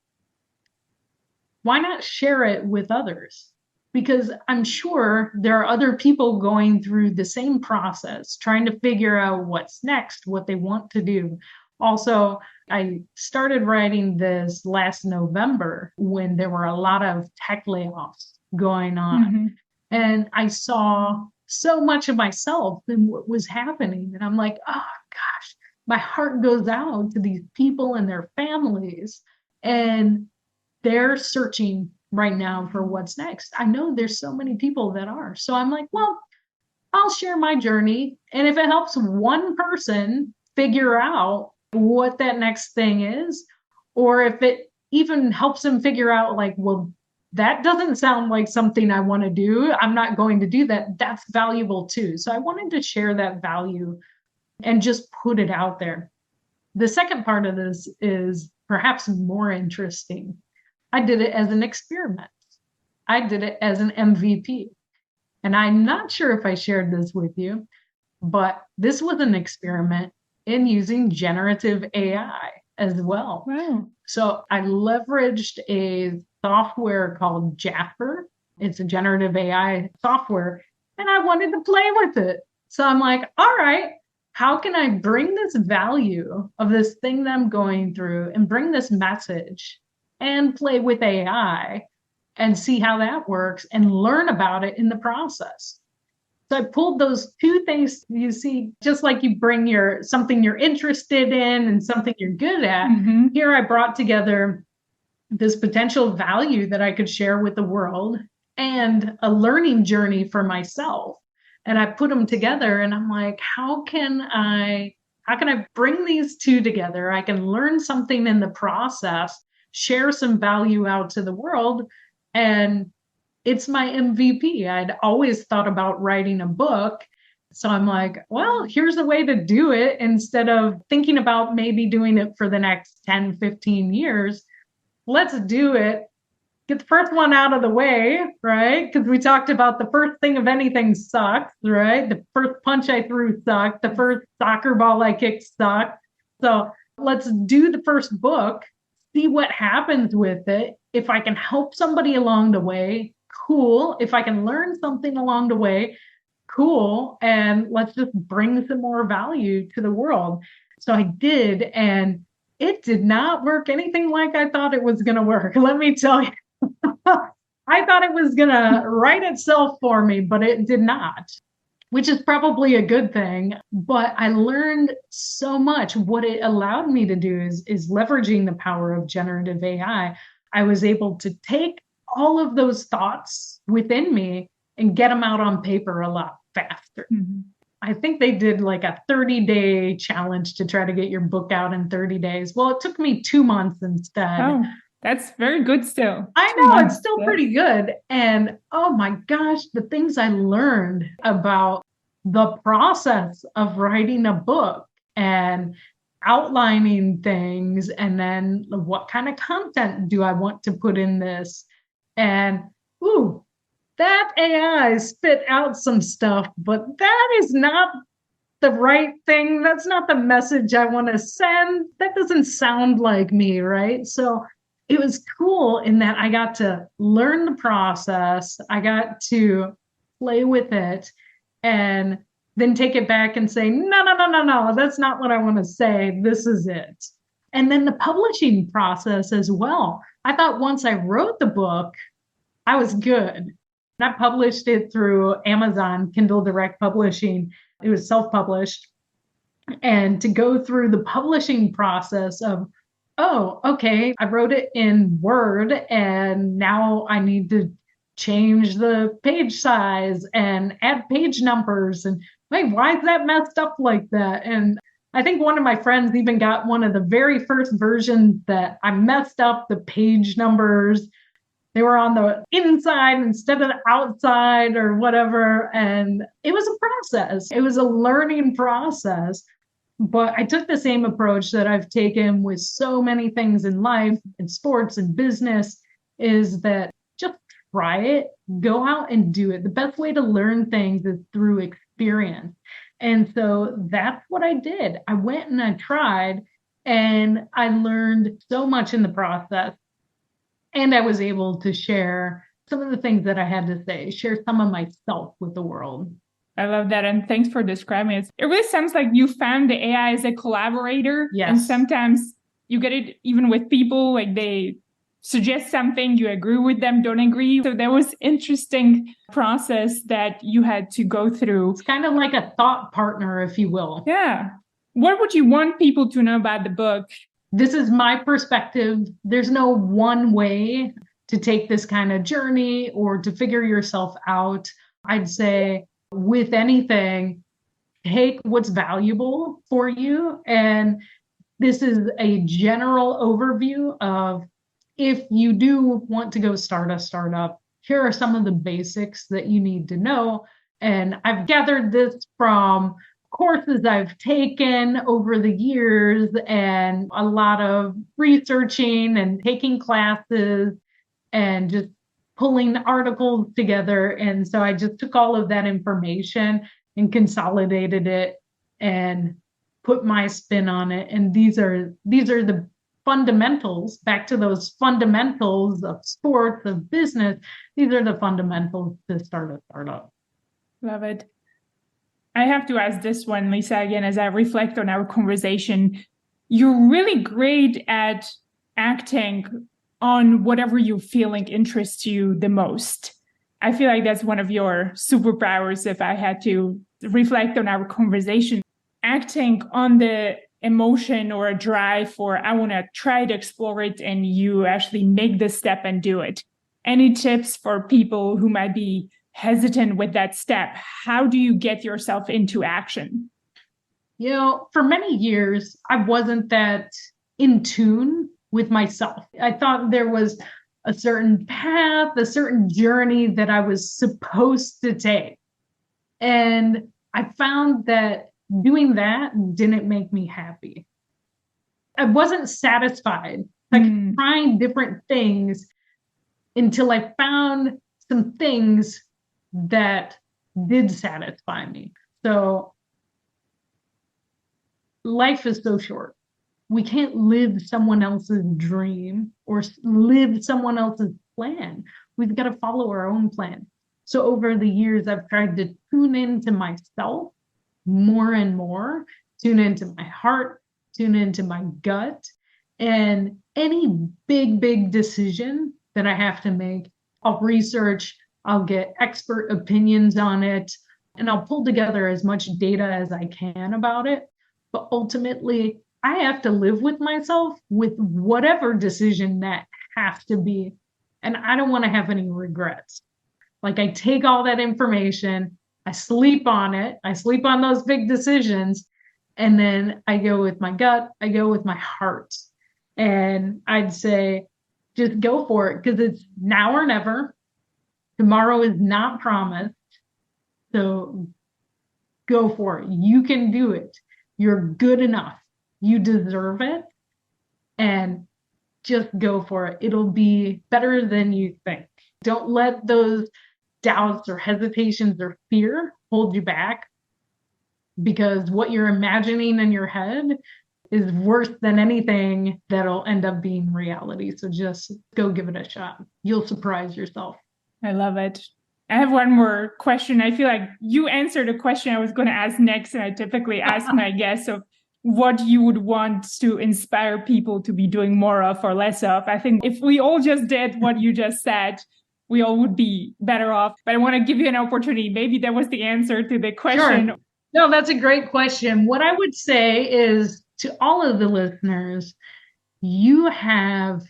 why not share it with others? Because I'm sure there are other people going through the same process, trying to figure out what's next, what they want to do. Also, I started writing this last November when there were a lot of tech layoffs going on. And I saw so much of myself in what was happening. And I'm like, oh gosh, my heart goes out to these people and their families. And they're searching right now for what's next. I know there's so many people that are. So I'm like, well, I'll share my journey. And if it helps one person figure out what that next thing is, or if it even helps them figure out like, well, that doesn't sound like something I want to do, I'm not going to do that. That's valuable too. So I wanted to share that value and just put it out there. The second part of this is perhaps more interesting. I did it as an experiment. I did it as an MVP. And I'm not sure if I shared this with you, but this was an experiment in using generative AI as well. Wow. So I leveraged a software called Jasper. It's a generative AI software, and I wanted to play with it. So I'm like, all right, how can I bring this value of this thing that I'm going through and bring this message and play with AI and see how that works and learn about it in the process? So I pulled those two things, you see, just like you bring something you're interested in and something you're good at. Here I brought together this potential value that I could share with the world and a learning journey for myself. And I put them together and I'm like, how can I bring these two together? I can learn something in the process, share some value out to the world, and it's my MVP. I'd always thought about writing a book. So I'm like, well, here's a way to do it instead of thinking about maybe doing it for the next 10, 15 years. Let's do it. Get the first one out of the way, right? Because we talked about the first thing of anything sucks, right? The first punch I threw sucked. The first soccer ball I kicked sucked. So let's do the first book, see what happens with it. If I can help somebody along the way, cool. If I can learn something along the way, cool. And let's just bring some more value to the world. So I did, and it did not work anything like I thought it was going to work. Let me tell you. I thought it was going to write itself for me, but it did not, which is probably a good thing. But I learned so much. What it allowed me to do is leveraging the power of generative AI. I was able to take all of those thoughts within me and get them out on paper a lot faster. I think they did like a 30-day challenge to try to get your book out in 30 days. Well, it took me 2 months instead. Oh, that's very good still. I 2 months. know, it's still pretty good. And oh my gosh, the things I learned about the process of writing a book and outlining things, and then what kind of content do I want to put in this? And ooh, that AI spit out some stuff, but that is not the right thing. That's not the message I want to send. That doesn't sound like me, right? So it was cool in that I got to learn the process, I got to play with it, and then take it back and say, no, no, no, no, no, that's not what I want to say. This is it. And then the publishing process as well. I thought once I wrote the book, I was good. And I published it through Amazon, Kindle Direct Publishing. It was self-published. And to go through the publishing process of, oh, okay, I wrote it in Word and now I need to change the page size and add page numbers. And wait, why is that messed up like that? And I think one of my friends even got one of the very first versions that I messed up the page numbers. They were on the inside instead of the outside or whatever. And it was a process. It was a learning process. But I took the same approach that I've taken with so many things in life, in sports and business, is that just try it, go out and do it. The best way to learn things is through experience. And so that's what I did. I went and I tried, and I learned so much in the process. And I was able to share some of the things that I had to say, share some of myself with the world. I love that. And thanks for describing it. It really sounds like you found the AI as a collaborator. Yes. And sometimes you get it even with people, like they suggest something, you agree with them, don't agree. So there was interesting process that you had to go through. It's kind of like a thought partner, if you will. Yeah. What would you want people to know about the book? This is my perspective. There's no one way to take this kind of journey or to figure yourself out. I'd say with anything, take what's valuable for you. And this is a general overview of, if you do want to go start a startup, here are some of the basics that you need to know. And I've gathered this from courses I've taken over the years and a lot of researching and taking classes and just pulling articles together. And so I just took all of that information and consolidated it and put my spin on it. And these are the fundamentals, back to those fundamentals of sports, of business. These are the fundamentals to start a startup. Love it. I have to ask this one, Lisa, again, as I reflect on our conversation. You're really great at acting on whatever you feeling interests you the most. I feel like that's one of your superpowers if I had to reflect on our conversation. Acting on the emotion or a drive for, I want to try to explore it, and you actually make the step and do it. Any tips for people who might be hesitant with that step? How do you get yourself into action? You know, for many years, I wasn't that in tune with myself. I thought there was a certain path, a certain journey that I was supposed to take. And I found that doing that didn't make me happy. I wasn't satisfied. Like trying different things until I found some things that did satisfy me. So life is so short. We can't live someone else's dream or live someone else's plan. We've got to follow our own plan. So over the years, I've tried to tune into myself more and more, tune into my heart, tune into my gut. And any big decision that I have to make, I'll research, I'll get expert opinions on it, and I'll pull together as much data as I can about it. But ultimately, I have to live with myself with whatever decision that has to be. And I don't want to have any regrets. Like, I take all that information I sleep on it. I sleep on those big decisions. And then I go with my gut. I go with my heart. And I'd say, just go for it because it's now or never. Tomorrow is not promised. So go for it. You can do it. You're good enough. You deserve it. And just go for it. It'll be better than you think. Don't let those doubts or hesitations or fear hold you back, because what you're imagining in your head is worse than anything that'll end up being reality. So just go give it a shot. You'll surprise yourself. I love it. I have one more question. I feel like you answered a question I was going to ask next, and I typically ask my guests of what you would want to inspire people to be doing more of or less of. I think if we all just did what you just said, we all would be better off. But I want to give you an opportunity. Maybe that was the answer to the question. Sure. No, that's a great question. What I would say is to all of the listeners, you have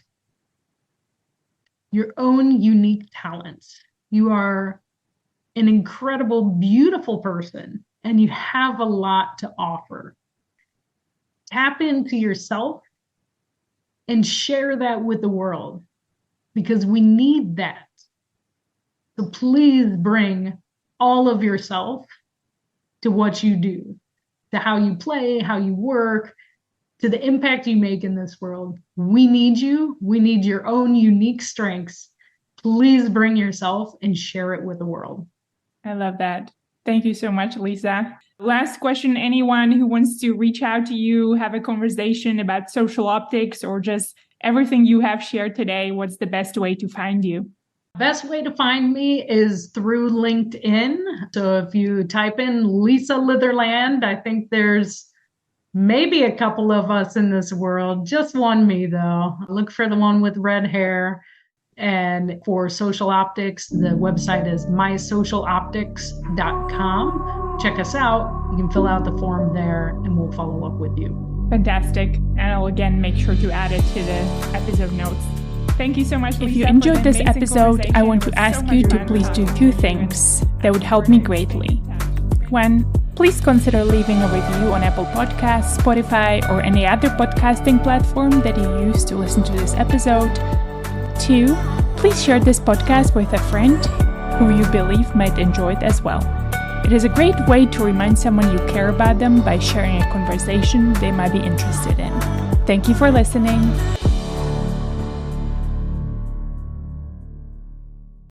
your own unique talents. You are an incredible, beautiful person, and you have a lot to offer. Tap into yourself and share that with the world, because we need that. So please bring all of yourself to what you do, to how you play, how you work, to the impact you make in this world. We need you. We need your own unique strengths. Please bring yourself and share it with the world. I love that. Thank you so much, Lisa. Last question, anyone who wants to reach out to you, have a conversation about social optics or just everything you have shared today, what's the best way to find you? Best way to find me is through LinkedIn. So if you type in Lisa Litherland, I think there's maybe a couple of us in this world, just one me though. Look for the one with red hair. And for social optics, the website is mysocialoptics.com. Check us out. You can fill out the form there and we'll follow up with you. Fantastic. And I'll again make sure to add it to the episode notes. Thank you so much, Lisa. If you enjoyed this episode, I want to ask you to please do 2 things that would help me greatly. 1, please consider leaving a review on Apple Podcasts, Spotify, or any other podcasting platform that you use to listen to this episode. 2, please share this podcast with a friend who you believe might enjoy it as well. It is a great way to remind someone you care about them by sharing a conversation they might be interested in. Thank you for listening.